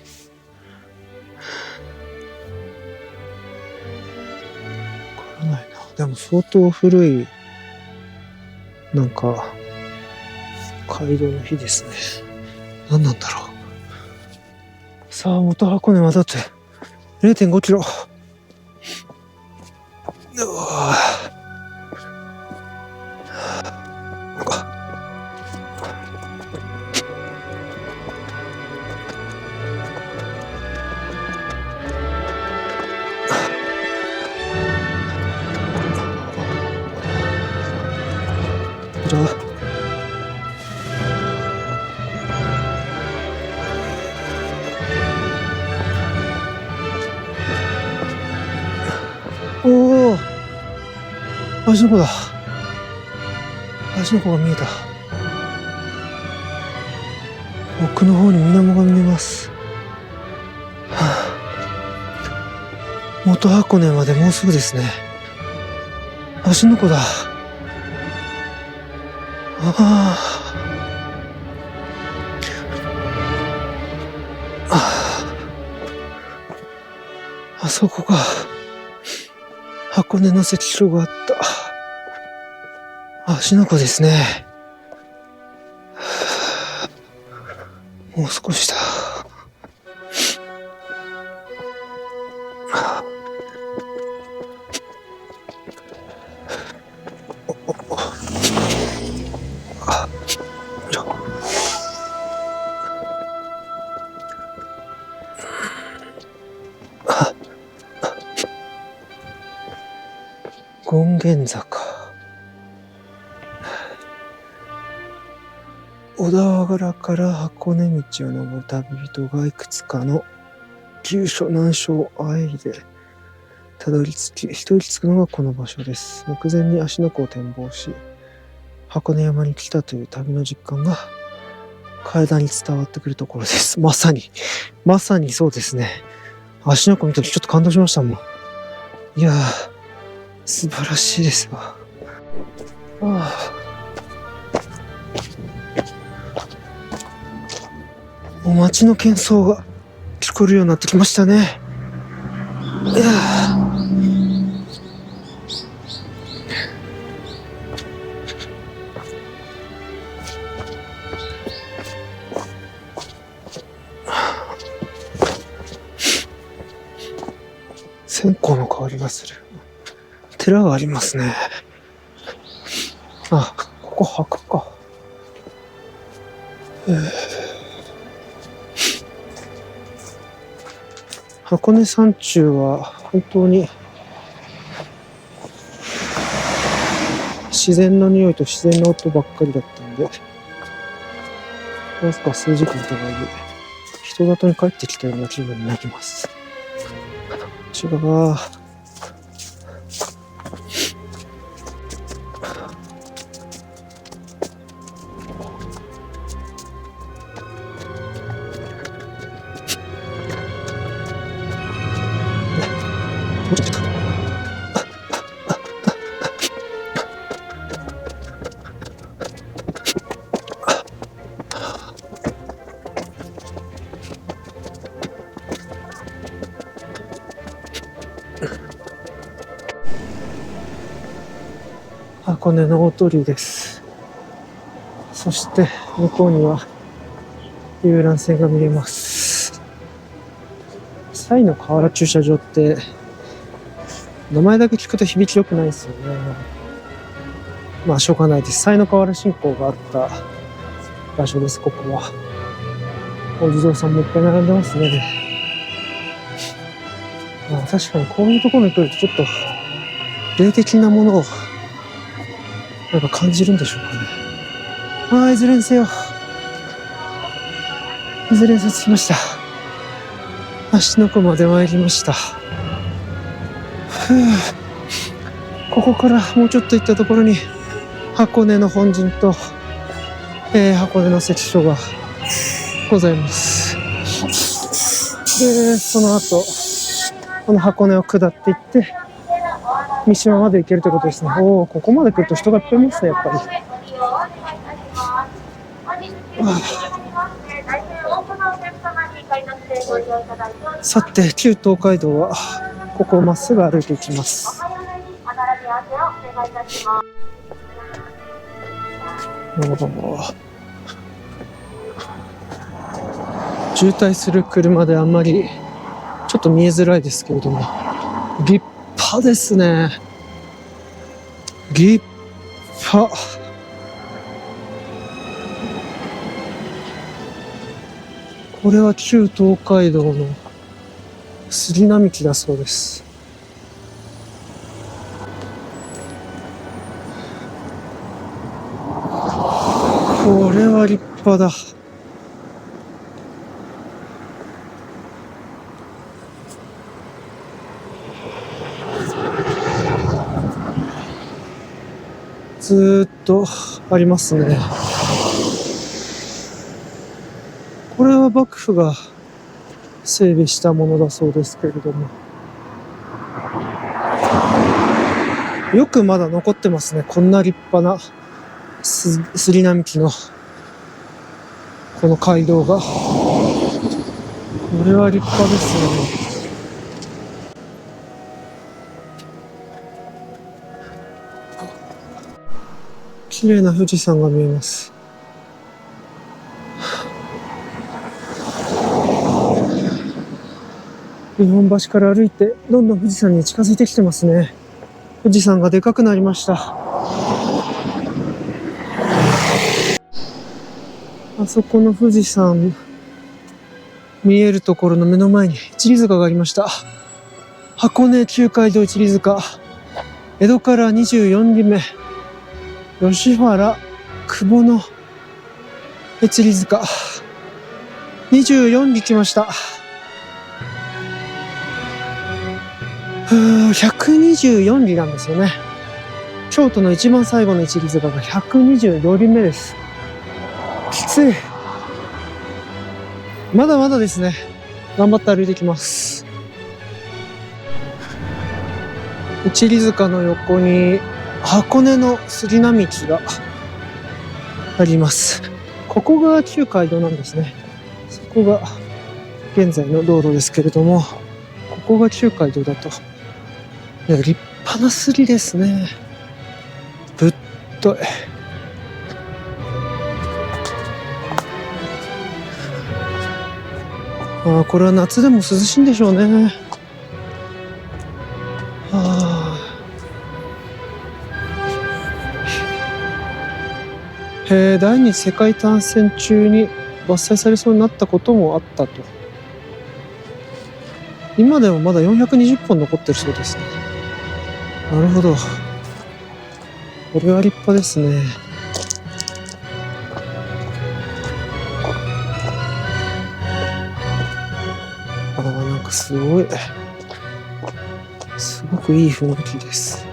らないな。でも相当古い、なんか、街道の日ですね。何なんだろう。さあ、元箱根まであと 0.5 キロ。おお、芦ノ湖だ。芦ノ湖が見えた。奥の方に水面が見えます。元箱根までもうすぐですね。芦ノ湖だ。あそこか。箱根の関所があった。芦ノ湖ですね。もう少しだ。権現坂。小田原から箱根道を登る旅人がいくつかの急所難所をあえいでたどり着き、一人着くのがこの場所です。目前に芦ノ湖を展望し、箱根山に来たという旅の実感が体に伝わってくるところです。まさにそうですね。芦ノ湖見たときちょっと感動しましたもん。いやー、素晴らしいですわ。もう街の喧騒が聞こえるようになってきましたね。いや線香の香りがする。寺がありますね。あ、ここ墓か。箱根山中は本当に自然の匂いと自然の音ばっかりだったんで、わずか数時間とはいえ人里に帰ってきたような気分になります。こちらはもうちょっと箱根の大鳥居です。そして向こうには遊覧船が見えます。西の河原駐車場って名前だけ聞くと響き良くないですよね。まあしょうがないです。西の河原信仰があった場所です。ここはお地蔵さんもいっぱい並んでますね。まあ確かにこういうところに来るとちょっと霊的なものをなんか感じるんでしょうかね。まあいずれにせよ着きました。芦ノ湖まで参りました。ここからもうちょっと行ったところに箱根の本陣と、箱根の関所がございます。で、その後この箱根を下っていって三島まで行けるということですね。おお、ここまで来ると人がいっぱいいますね、やっぱり。さて、旧東海道はここをまっすぐ歩いていきます。渋滞する車であんまりちょっと見えづらいですけれども、立派ですね。立派。これは旧東海道の杉並木だそうです。これは立派だ。ずーっとありますね。これは幕府が整備したものだそうですけれども、よくまだ残ってますね。こんな立派な杉並木のこの街道が。これは立派ですね。綺麗な富士山が見えます。日本橋から歩いてどんどん富士山に近づいてきてますね。富士山がでかくなりました。あそこの富士山見えるところの目の前に一里塚がありました。箱根旧街道一里塚、江戸から24里目、吉原久保の一里塚、24里来ました。124里なんですよね。京都の一番最後の一里塚が124里目です。きつい。まだまだですね。頑張って歩いてきます。一里塚の横に箱根の杉並木があります。ここが旧街道なんですね。そこが現在の道路ですけれども、ここが旧街道だと。いや、立派な杉ですね。ぶっとい。これは夏でも涼しいんでしょうね。第二次世界大戦中に伐採されそうになったこともあったと。今でもまだ420本残ってるそうですね。なるほど。これは立派ですね。なんかすごくいい雰囲気です。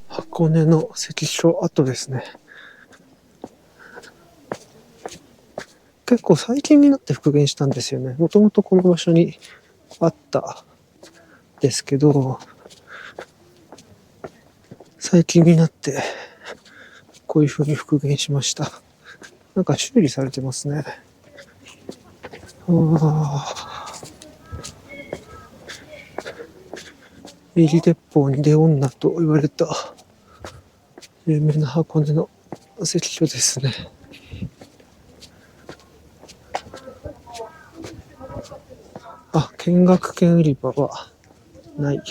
箱根の関所跡ですね。結構最近になって復元したんですよね。もともとこの場所にあったですけど、最近になってこういう風に復元しました。なんか修理されてますね。入り鉄砲に出女と言われた有名な箱根の関所ですね。見学券売り場はない。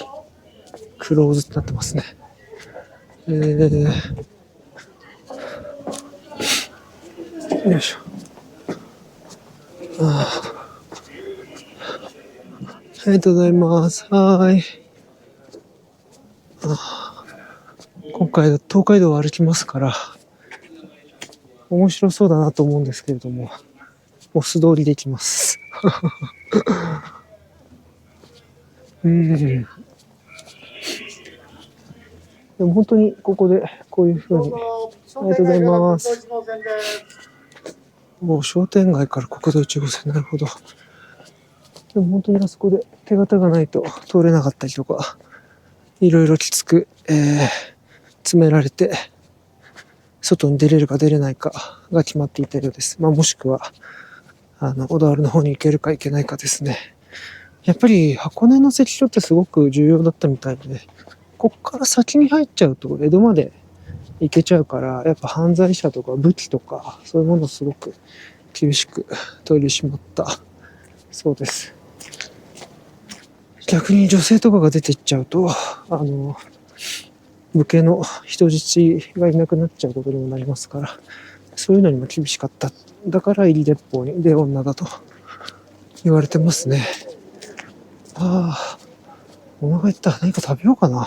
クローズってなってますね。よいしょ。ありがとうございます。はい。今回東海道を歩きますから、面白そうだなと思うんですけれども、もう素通りできます。でも本当にここでこういう風に、ありがとうございます。もう商店街から国道1号線、なるほど。でも本当にあそこで手形がないと通れなかったりとか、いろいろきつく、詰められて、外に出れるか出れないかが決まっていたようです。もしくは、小田原の方に行けるか行けないかですね。やっぱり箱根の関所ってすごく重要だったみたいで、こっから先に入っちゃうと江戸まで行けちゃうから、やっぱ犯罪者とか武器とか、そういうものをすごく厳しく取り締まったそうです。逆に女性とかが出ていっちゃうと、武家の人質がいなくなっちゃうことにもなりますから、そういうのにも厳しかった。だから入り鉄砲に出女だと言われてますね。お腹減った。何か食べようかな。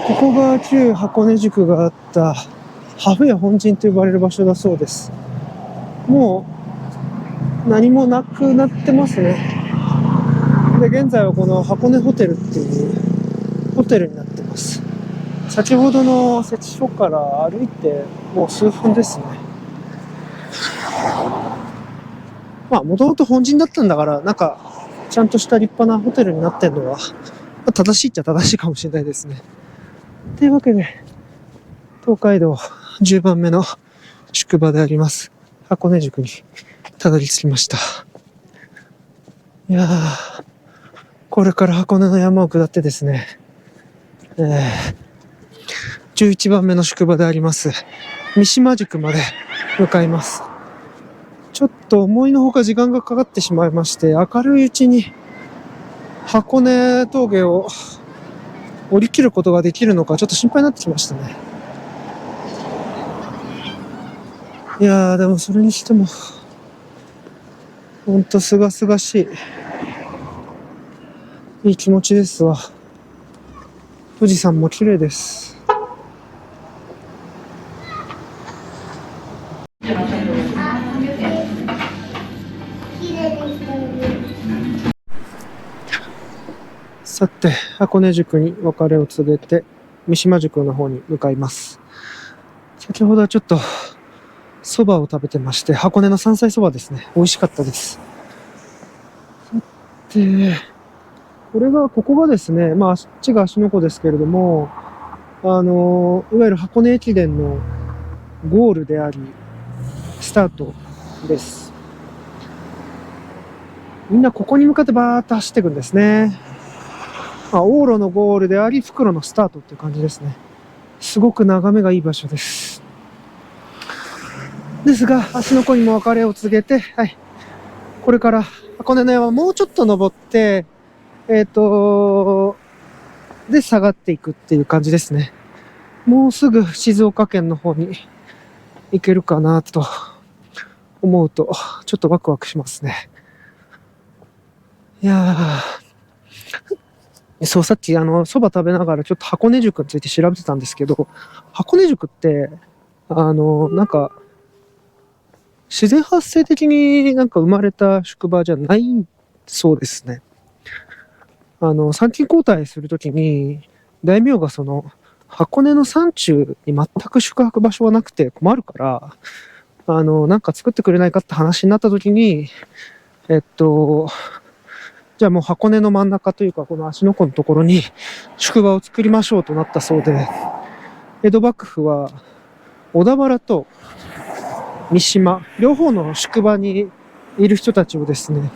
ここが旧箱根宿があった破風屋本陣と呼ばれる場所だそうです。もう何もなくなってますね。で、現在はこの箱根ホテルっていうホテルになってます。先ほどの関所から歩いてもう数分ですね。もともと本陣だったんだから、なんかちゃんとした立派なホテルになってるのは正しいっちゃ正しいかもしれないですね。というわけで、東海道10番目の宿場であります箱根宿にたどり着きました。いやー、これから箱根の山を下ってですね、11番目の宿場であります三島宿まで向かいます。ちょっと思いのほか時間がかかってしまいまして、明るいうちに箱根峠を降り切ることができるのかちょっと心配になってきましたね。いやー、でもそれにしてもほんとすがすがしいいい気持ちですわ。富士山も綺麗です。さて、箱根宿に別れを告げて三島宿の方に向かいます。先ほどはちょっと蕎麦を食べてまして、箱根の山菜蕎麦ですね。美味しかったです。で、ここがですね、あっちが芦ノ湖ですけれども、いわゆる箱根駅伝のゴールであり、スタートです。みんなここに向かってバーッと走っていくんですね。往路のゴールであり、復路のスタートっていう感じですね。すごく眺めがいい場所です。ですが、芦ノ湖にも別れを告げて、はい。これから箱根の山もうちょっと登って、で、下がっていくっていう感じですね。もうすぐ静岡県の方に行けるかなと思うと、ちょっとワクワクしますね。いやー、そう、さっき蕎麦食べながらちょっと箱根宿について調べてたんですけど、箱根宿って、なんか、自然発生的になんか生まれた宿場じゃないそうですね。参勤交代するときに、大名が箱根の山中に全く宿泊場所はなくて困るから、なんか作ってくれないかって話になったときに、じゃあもう箱根の真ん中というか、この芦ノ湖のところに宿場を作りましょうとなったそうで、江戸幕府は小田原と三島、両方の宿場にいる人たちをですね、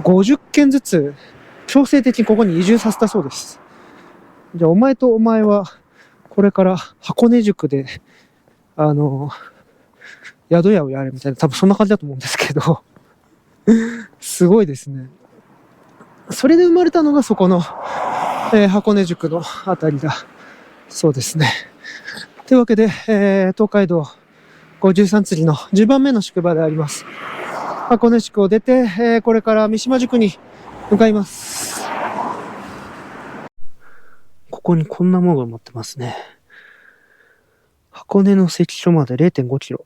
50軒ずつ強制的にここに移住させたそうです。じゃあお前とお前はこれから箱根宿で、宿屋をやれみたいな、多分そんな感じだと思うんですけど、すごいですね。それで生まれたのがそこの、箱根宿のあたりだそうですね。というわけで、東海道53次の10番目の宿場であります箱根宿を出て、これから三島宿に向かいます。ここにこんなものが埋まってますね。箱根の関所まで 0.5 キロ、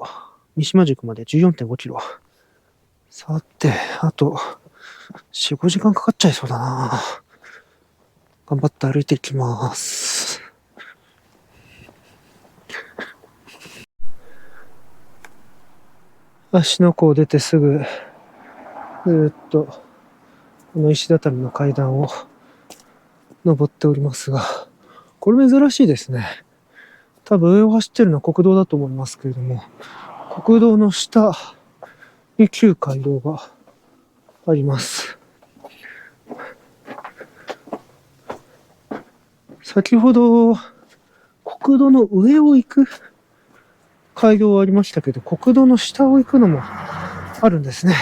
三島宿まで 14.5 キロ。さて、あと4、5時間かかっちゃいそうだな。頑張って歩いていきます。芦ノ湖を出てすぐ、ずーっとこの石畳の階段を登っておりますが、これ珍しいですね。多分上を走ってるのは国道だと思いますけれども、国道の下に旧街道があります。先ほど国道の上を行く街道はありましたけど、国道の下を行くのもあるんですね。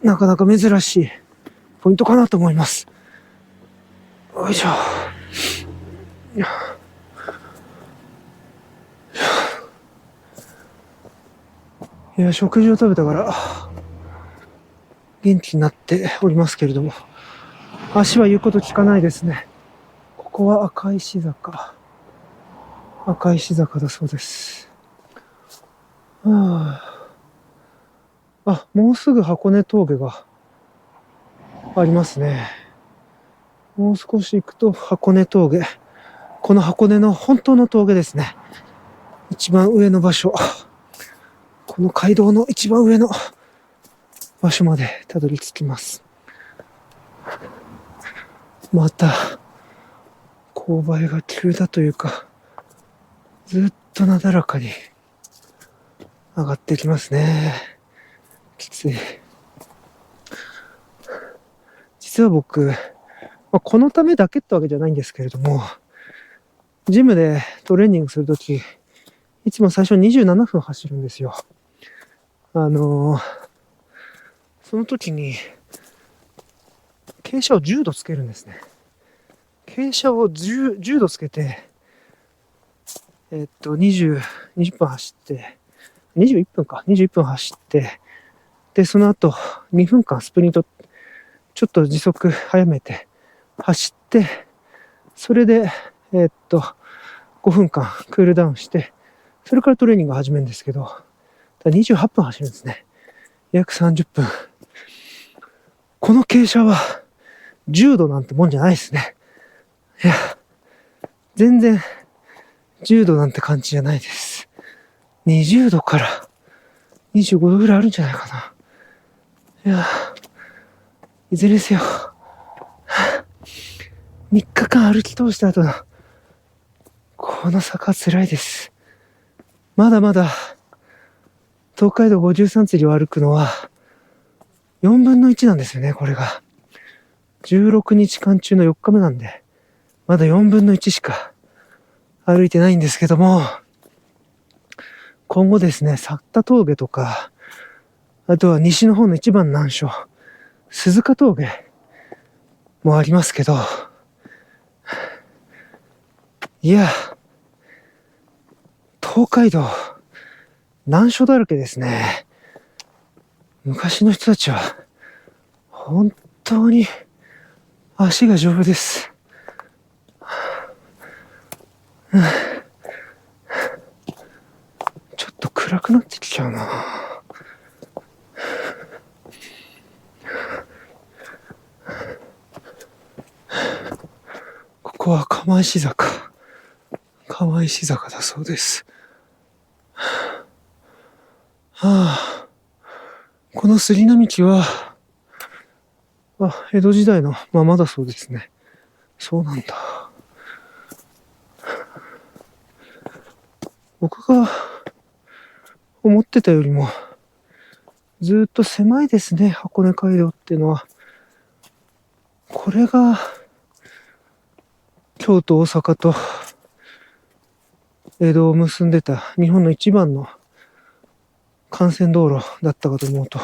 なかなか珍しいポイントかなと思います。よいしょ。いや、食事を食べたから元気になっておりますけれども、足は言うこと聞かないですね。ここは赤石坂。赤石坂だそうです。もうすぐ箱根峠がありますね。もう少し行くと箱根峠。この箱根の本当の峠ですね。一番上の場所。この街道の一番上の場所までたどり着きます。また勾配が急だというか、ずっとなだらかに上がってきますね。きつい。実は僕、このためだけってわけじゃないんですけれども、ジムでトレーニングするとき、いつも最初27分走るんですよ。その時に、傾斜を10度つけるんですね。傾斜を10度つけて、20分走って、21分か、21分走って、で、その後、2分間スプリント、ちょっと時速早めて、走って、それで、5分間クールダウンして、それからトレーニングを始めるんですけど、28分走るんですね。約30分。この傾斜は、10度なんてもんじゃないですね。いや、全然、10度なんて感じじゃないです。20度から25度ぐらいあるんじゃないかな。いや、いずれにせよ、3日間歩き通した後の、この坂辛いです。まだまだ、東海道53釣りを歩くのは、4分の1なんですよね、これが。16日間中の4日目なんで、まだ4分の1しか歩いてないんですけども、今後ですね、作田峠とか、あとは西の方の一番難所、鈴鹿峠もありますけど、いや、東海道、難所だらけですね。昔の人たちは、本当に足が丈夫です。ちょっと暗くなってきちゃうな。ここは釜石坂。釜石坂だそうです。この杉並木は、江戸時代のままだそうですね。そうなんだ。僕が思ってたよりも、ずっと狭いですね、箱根街道っていうのは。これが、京都、大阪と江戸を結んでた日本の一番の幹線道路だったかと思うと、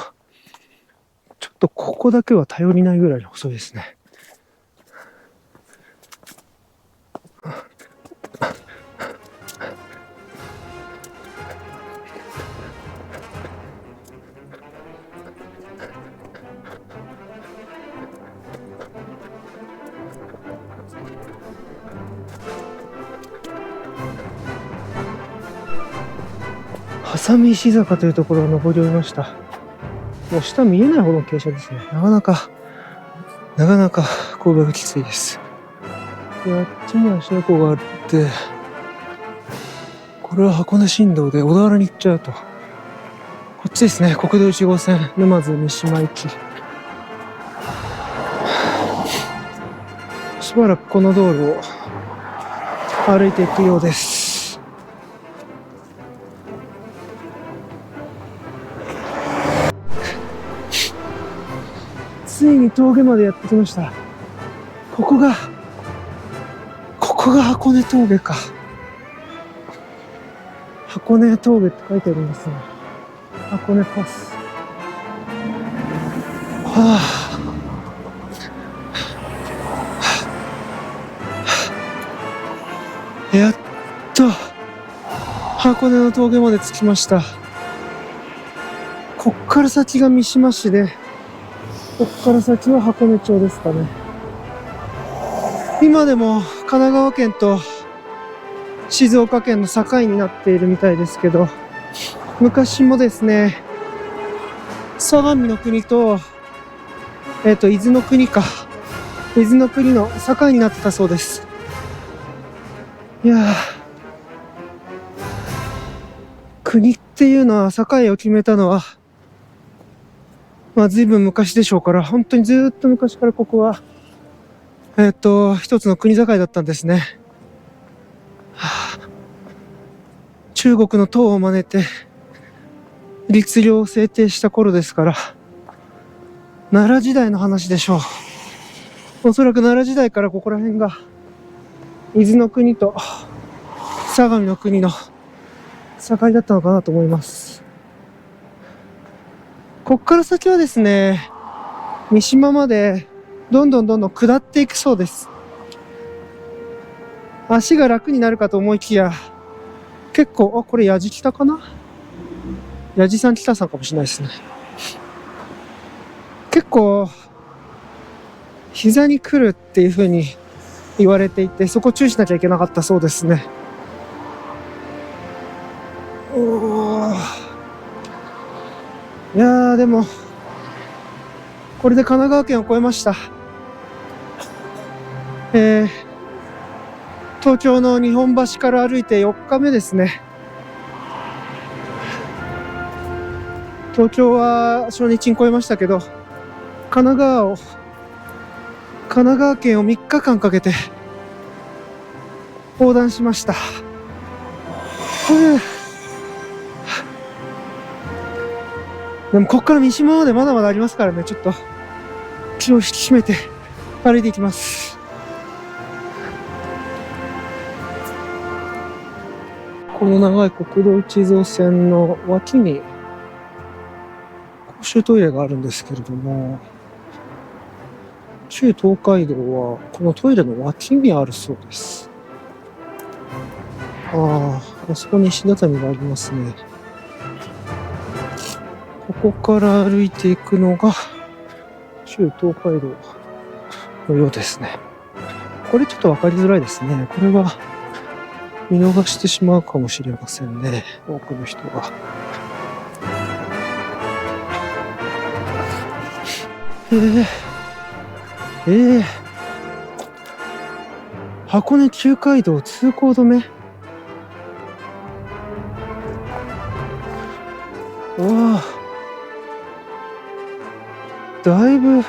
ちょっとここだけは頼りないぐらいに細いですね。浅見石坂というところを登り終えました。もう下見えないほどの傾斜ですね。なかなか勾配がきついです。で、あっちに芦屋湖があって、これは箱根新道で小田原に行っちゃうと。こっちですね、国道1号線、沼津三島行き。しばらくこの道路を歩いていくようです。ついに峠までやってきました。ここが箱根峠か。箱根峠って書いてあるんですね。箱根パス。やっと箱根の峠まで着きました。こっから先が三島市で、こっから先は箱根町ですかね。今でも神奈川県と静岡県の境になっているみたいですけど、昔もですね、相模の国と、伊豆の国か。伊豆の国の境になってたそうです。いやー、国っていうのは境を決めたのは、随分昔でしょうから、本当にずーっと昔からここは一つの国境だったんですね。はあ、中国の唐を真似て律令を制定した頃ですから、奈良時代の話でしょう。おそらく奈良時代からここら辺が伊豆の国と相模の国の境だったのかなと思います。こっから先はですね、三島までどんどん下っていくそうです。足が楽になるかと思いきや、結構、これ矢地北かな、矢地さん北さんかもしれないですね。結構膝に来るっていう風に言われていて、そこ注意しなきゃいけなかったそうですね。いやー、でもこれで神奈川県を越えました。東京の日本橋から歩いて4日目ですね。東京は初日に越えましたけど、神奈川県を3日間かけて横断しました。でもこっから三島までまだまだありますからね、ちょっと気を引き締めて歩いていきます。この長い国道一号線の脇に公衆トイレがあるんですけれども、中東海道はこのトイレの脇にあるそうです。あそこに石畳がありますね。ここから歩いていくのが中東海道のようですね。これちょっと分かりづらいですね。これは見逃してしまうかもしれませんね、多くの人が。箱根中海道通行止め。わあ、だいぶ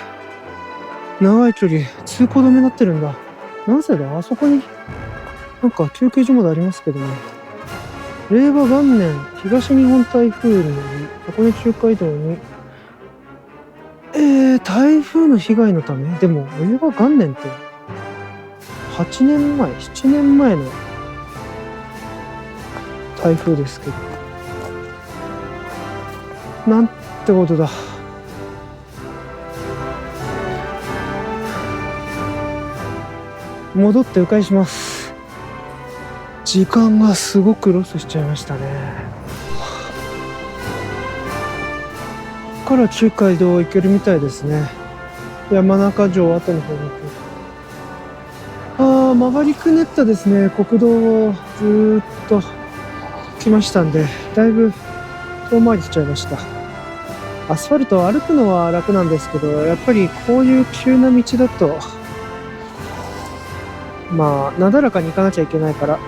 長い距離通行止めになってるんだ。なぜだ、あそこになんか休憩所までありますけどね。令和元年東日本台風により箱根中海道に台風の被害のため。でも令和元年って8年前7年前の台風ですけど、なんてことだ。戻って迂回します。時間がすごくロスしちゃいましたね。ここから中海道行けるみたいですね。山中城後の方に行く。曲がりくねったですね、国道をずーっと来ましたんで、だいぶ遠回りしちゃいました。アスファルトを歩くのは楽なんですけど、やっぱりこういう急な道だとなだらかに行かなきゃいけないから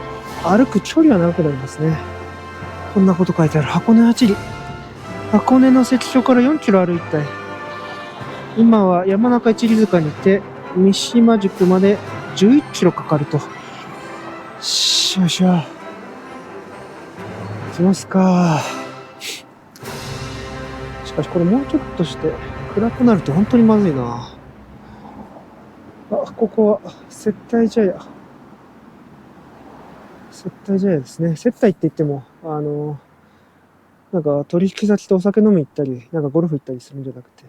歩く距離は長くなりますね。こんなこと書いてある。箱根八里、箱根の関所から4キロ歩いたい。今は山中一里塚にて三島宿まで11キロかかると。よいしょ行きますか。しかしこれもうちょっとして暗くなると本当にまずいな。ここは接待茶屋。接待茶屋ですね。接待って言ってもなんか取引先とお酒飲み行ったり、なんかゴルフ行ったりするんじゃなくて、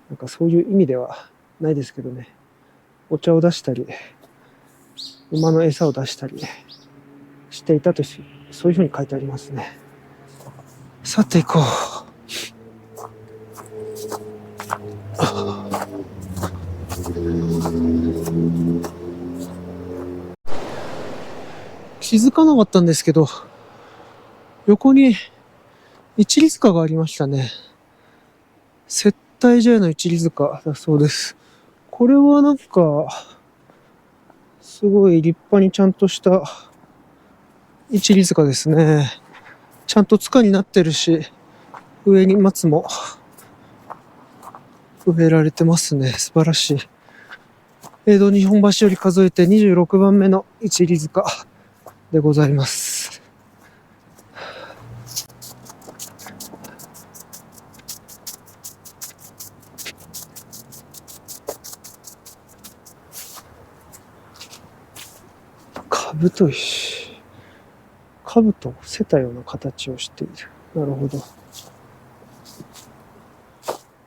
なんかそういう意味ではないですけどね。お茶を出したり、馬の餌を出したりしていたとし、そういうふうに書いてありますね。さて行こう。気づかなかったんですけど、横に一里塚がありましたね。接待茶屋の一里塚だそうです。これはなんかすごい立派にちゃんとした一里塚ですね。ちゃんと塚になってるし、上に松も植えられてますね。素晴らしい。江戸日本橋より数えて26番目の一里塚でございます。兜石。兜を伏せたような形をしている。なるほど。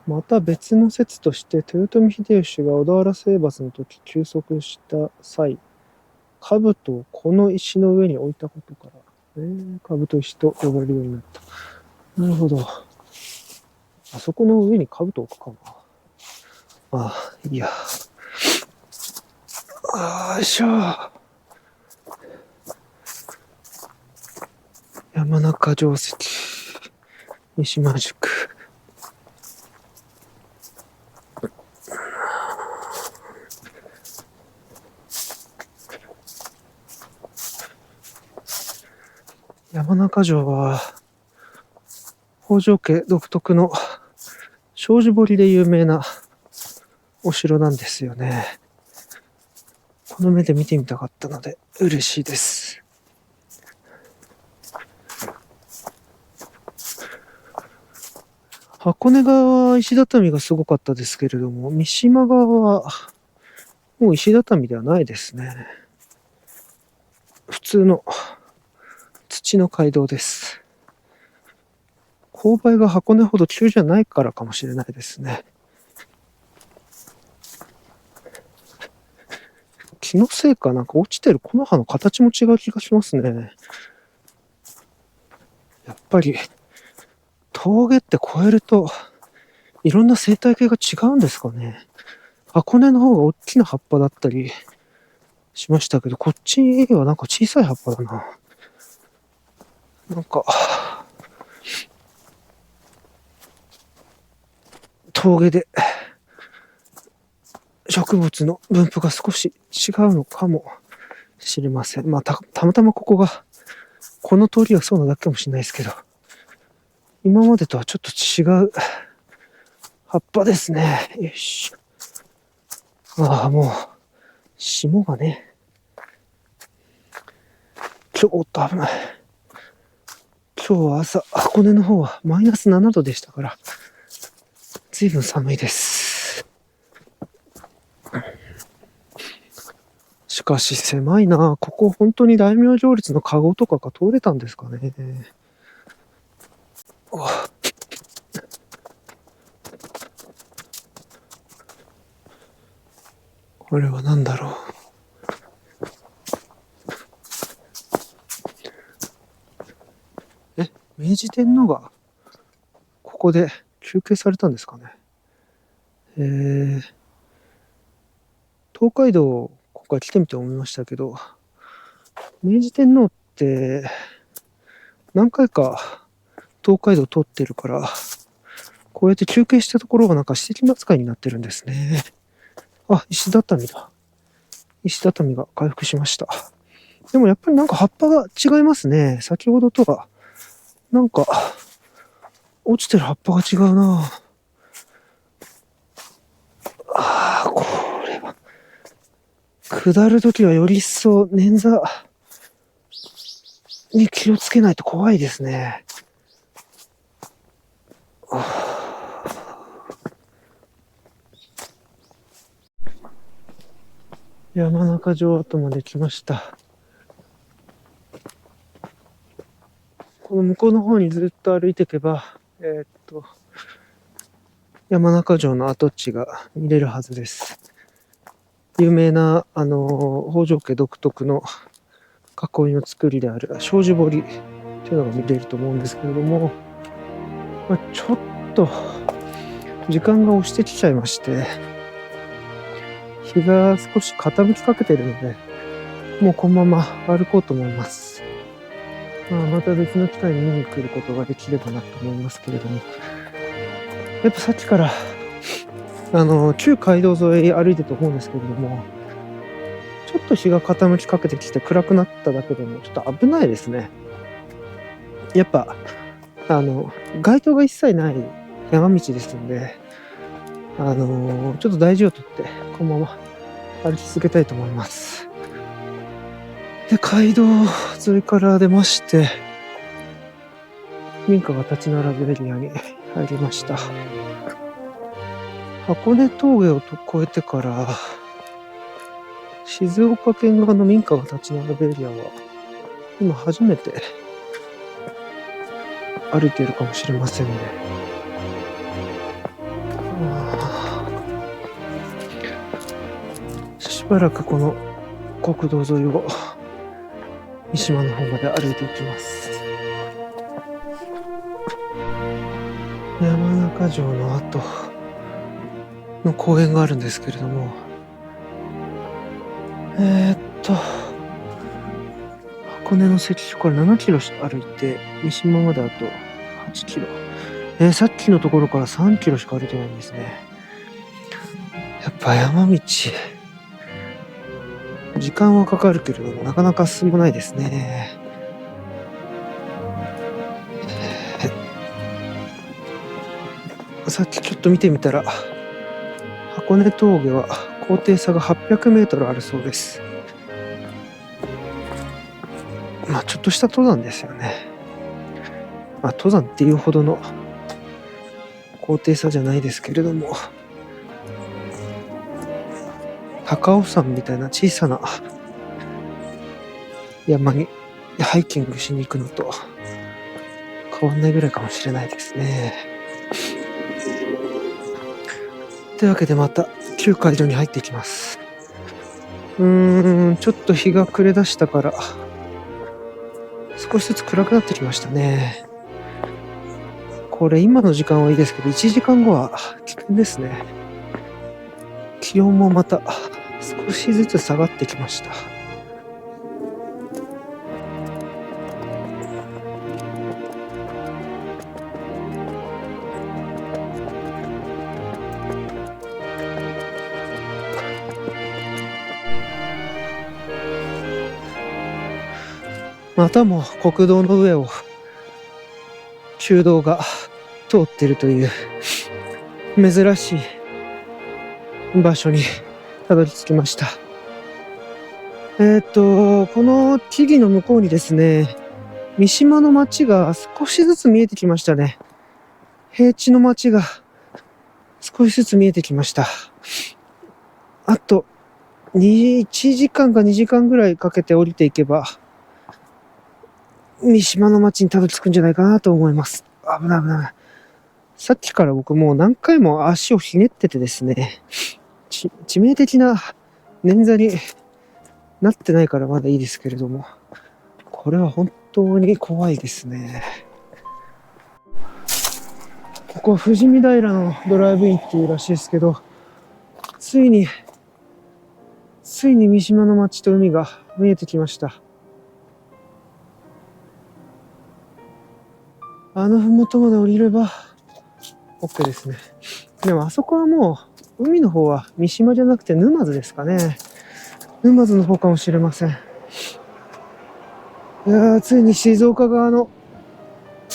また別の説として、豊臣秀吉が小田原征伐の時休息した際、兜をこの石の上に置いたことから、兜石と呼ばれるようになった。なるほど。あそこの上に兜を置くかな。ああ、いいや。よいしょ。山中城跡、三島宿。山中城は、北条家独特の障子堀で有名なお城なんですよね。この目で見てみたかったので嬉しいです。箱根側は石畳がすごかったですけれども、三島側はもう石畳ではないですね。普通の土の街道です。勾配が箱根ほど急じゃないからかもしれないですね。気のせいかなんか落ちてる木の葉の形も違う気がしますね。やっぱり峠って越えるといろんな生態系が違うんですかね。箱根の方が大きな葉っぱだったりしましたけど、こっちはなんか小さい葉っぱだな。なんか峠で植物の分布が少し違うのかもしれません。まあ たまたまこの通りはそうなだけかもしれないですけど、今までとはちょっと違う葉っぱですね。よいしょ。もう霜がね、ちょっと危ない。今日は朝、箱根の方はマイナス7度でしたから、ずいぶん寒いです。しかし狭いな。ここ本当に大名行列のカゴとかが通れたんですかね。これは何だろう。明治天皇がここで休憩されたんですかね。東海道、今回来てみて思いましたけど、明治天皇って何回か東海道通ってるから、こうやって休憩したところがなんか史跡扱いになってるんですね。石畳だ。石畳が回復しました。でもやっぱりなんか葉っぱが違いますね。先ほどとは、なんか、落ちてる葉っぱが違うな。これは。下るときはより一層捻挫に気をつけないと怖いですね。山中城跡まで来ました。この向こうの方にずっと歩いていけば、山中城の跡地が見れるはずです。有名な、北条家独特の囲いの作りである障子堀というのが見れると思うんですけれども、ちょっと時間が押してきちゃいまして、日が少し傾きかけているので、もうこのまま歩こうと思います。また別の機会に見に来ることができればなと思いますけれども、やっぱさっきから旧街道沿い歩いてると思うんですけれども、ちょっと日が傾きかけてきて暗くなっただけでもちょっと危ないですね。やっぱ街灯が一切ない山道ですので、ちょっと大事をとってこのまま歩き続けたいと思います。で、街道沿いから出まして、民家が立ち並ぶエリアに入りました。箱根峠を越えてから、静岡県側の民家が立ち並ぶエリアは、今初めて歩いているかもしれませんね。しばらくこの国道沿いを三島の方まで歩いていきます。山中城の後の公園があるんですけれども、箱根の関所から7キロ歩いて三島まであと8キロ、さっきのところから3キロしか歩いてないんですね。やっぱ山道時間はかかるけれどもなかなか進まないですね。さっきちょっと見てみたら箱根峠は高低差が800メートルあるそうです。まあちょっとした登山ですよね。まあ登山っていうほどの高低差じゃないですけれども、高尾山みたいな小さな山にハイキングしに行くのと変わんないぐらいかもしれないですね。というわけでまた旧街道に入っていきます。ちょっと日が暮れ出したから少しずつ暗くなってきましたね。これ今の時間はいいですけど1時間後は危険ですね。気温もまた少しずつ下がってきました。またも国道の上を旧道が通っているという珍しい場所にたどり着きました。この木々の向こうにですね、三島の町が少しずつ見えてきましたね。平地の町が少しずつ見えてきました。あと1時間か2時間ぐらいかけて降りていけば三島の町にたどり着くんじゃないかなと思います。危ない危ない。さっきから僕もう何回も足をひねっててですね、致命的な捻挫になってないからまだいいですけれども、これは本当に怖いですね。ここ富士見平のドライブインっていうらしいですけど、ついに三島の町と海が見えてきました。あの麓まで降りれば OK ですね。でもあそこはもう海の方は三島じゃなくて沼津ですかね。沼津の方かもしれません。いやー、ついに静岡側の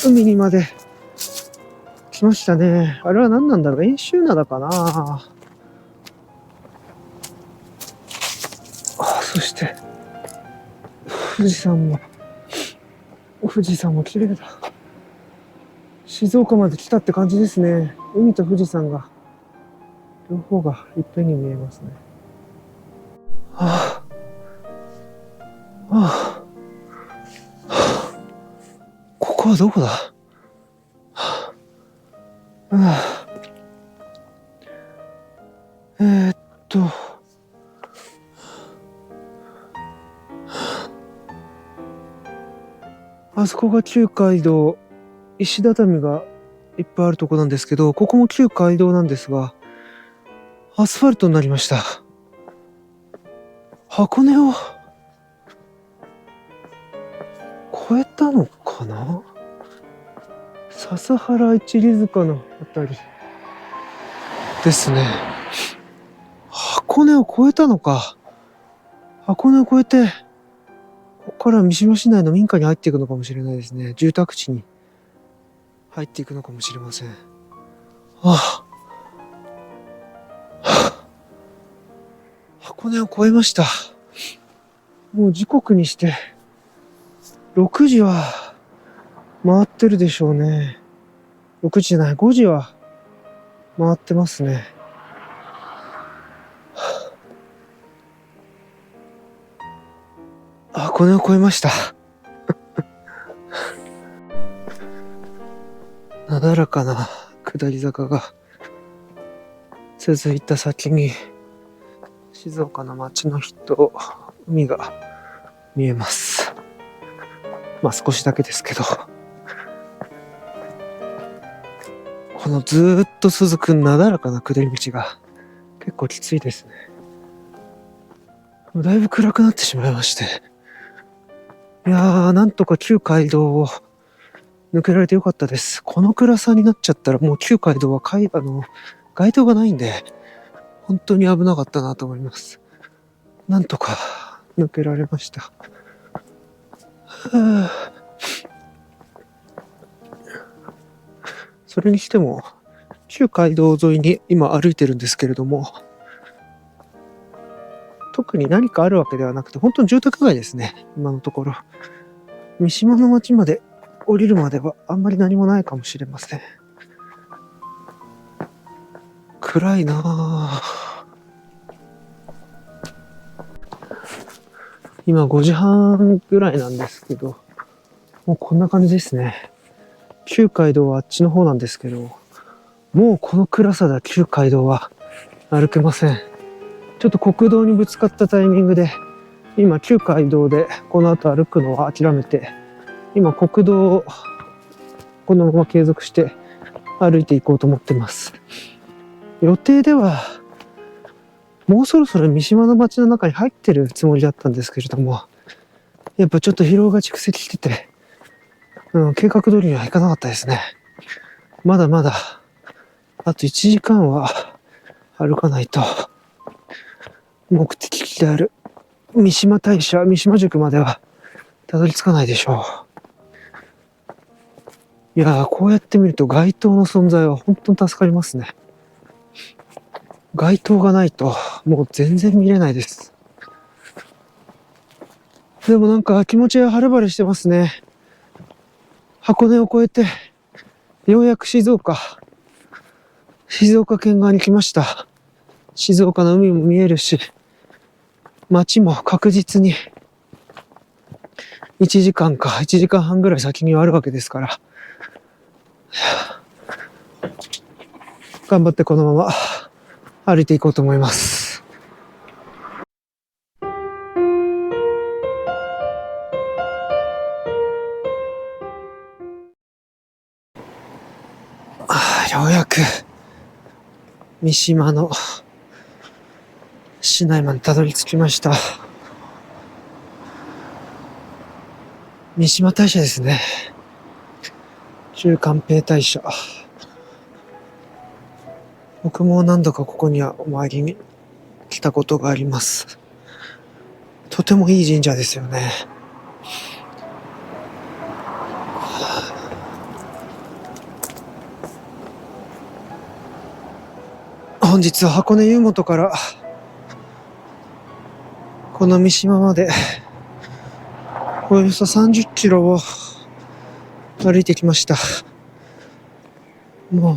海にまで来ましたね。あれは何なんだろう、遠州灘かな。そして富士山も綺麗だ。静岡まで来たって感じですね。海と富士山が両方がいっぺんに見えますね。ここはどこだ。あそこが旧街道、石畳がいっぱいあるとこなんですけど、ここも旧街道なんですが、アスファルトになりました。箱根を越えたのかな。笹原一里塚のあたりですね。箱根を越えたのか。箱根を越えてここから三島市内の民家に入っていくのかもしれないですね。住宅地に入っていくのかもしれません。箱根を越えました。もう時刻にして6時は回ってるでしょうね。6時じゃない、5時は回ってますね。箱根を越えました。なだらかな下り坂が続いた先に静岡の街の人、海が見えます。まあ少しだけですけど、このずーっと続くなだらかな下り道が結構きついですね。だいぶ暗くなってしまいまして、いやー、なんとか旧街道を抜けられてよかったです。この暗さになっちゃったらもう旧街道は街灯がないんで、本当に危なかったなと思います。なんとか抜けられました。それにしても、旧街道沿いに今歩いてるんですけれども、特に何かあるわけではなくて、本当に住宅街ですね、今のところ。三島の町まで降りるまではあんまり何もないかもしれません。暗いなぁ。今5時半ぐらいなんですけど、もうこんな感じですね。旧街道はあっちの方なんですけど、もうこの暗さでは旧街道は歩けません。ちょっと国道にぶつかったタイミングで、今旧街道でこの後歩くのは諦めて、今国道をこのまま継続して歩いていこうと思ってます。予定ではもうそろそろ三島の町の中に入ってるつもりだったんですけれども、やっぱちょっと疲労が蓄積してて、計画通りにはいかなかったですね。まだまだあと1時間は歩かないと目的地である三島大社、三島宿まではたどり着かないでしょう。いやー、こうやって見ると街灯の存在は本当に助かりますね。街灯がないともう全然見れないです。でもなんか気持ちは晴れ晴れしてますね。箱根を越えてようやく静岡県側に来ました。静岡の海も見えるし、街も確実に1時間半ぐらい先にはあるわけですから、頑張ってこのまま歩いていこうと思います。ようやく三島の市内までたどり着きました。三島大社ですね。旧寛平大社。僕も何度かここにはお参りに来たことがあります。とてもいい神社ですよね。本日は箱根湯本からこの三島までおよそ30キロを歩いてきました。もう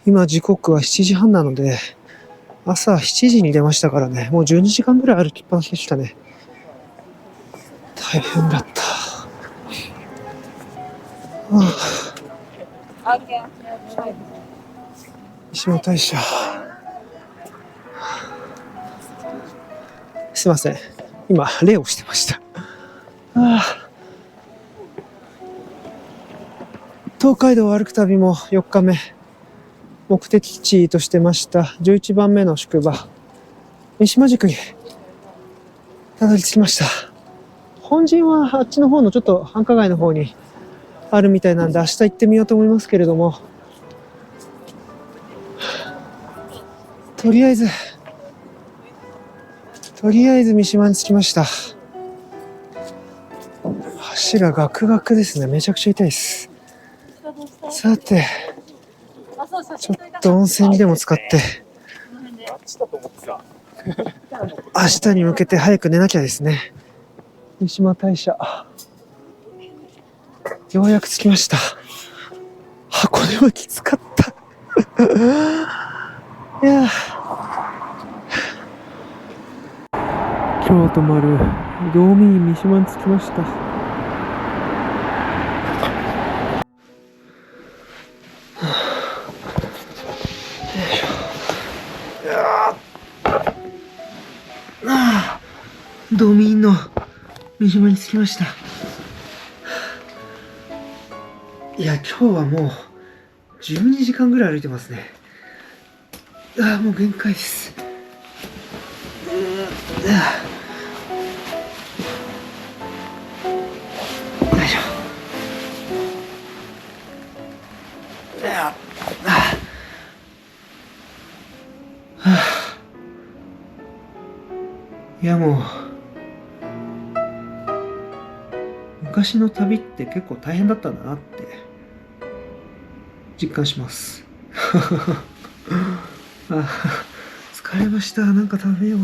今時刻は7時半なので、朝7時に出ましたからね、もう12時間ぐらい歩きっぱなしでしたね。大変だった。三島大社。すいません。今、礼をしてました。東海道を歩く旅も4日目。目的地としてました11番目の宿場、三島宿にたどり着きました。本陣はあっちの方のちょっと繁華街の方にあるみたいなんで、明日行ってみようと思いますけれども、とりあえず三島に着きました。足がガクガクですね。めちゃくちゃ痛いです。さて、ちょっと温泉にでも使って明日に向けて早く寝なきゃですね。三島大社。ようやく着きました。箱根はきつかった。いや今日泊まる道民院三島に着きました。道民院の三島に着きました。いや、今日はもう12時間ぐらい歩いてますね。もう限界です。よいしょ。いや、もう昔の旅って結構大変だったんだなって実感します。疲れました。なんか食べよう。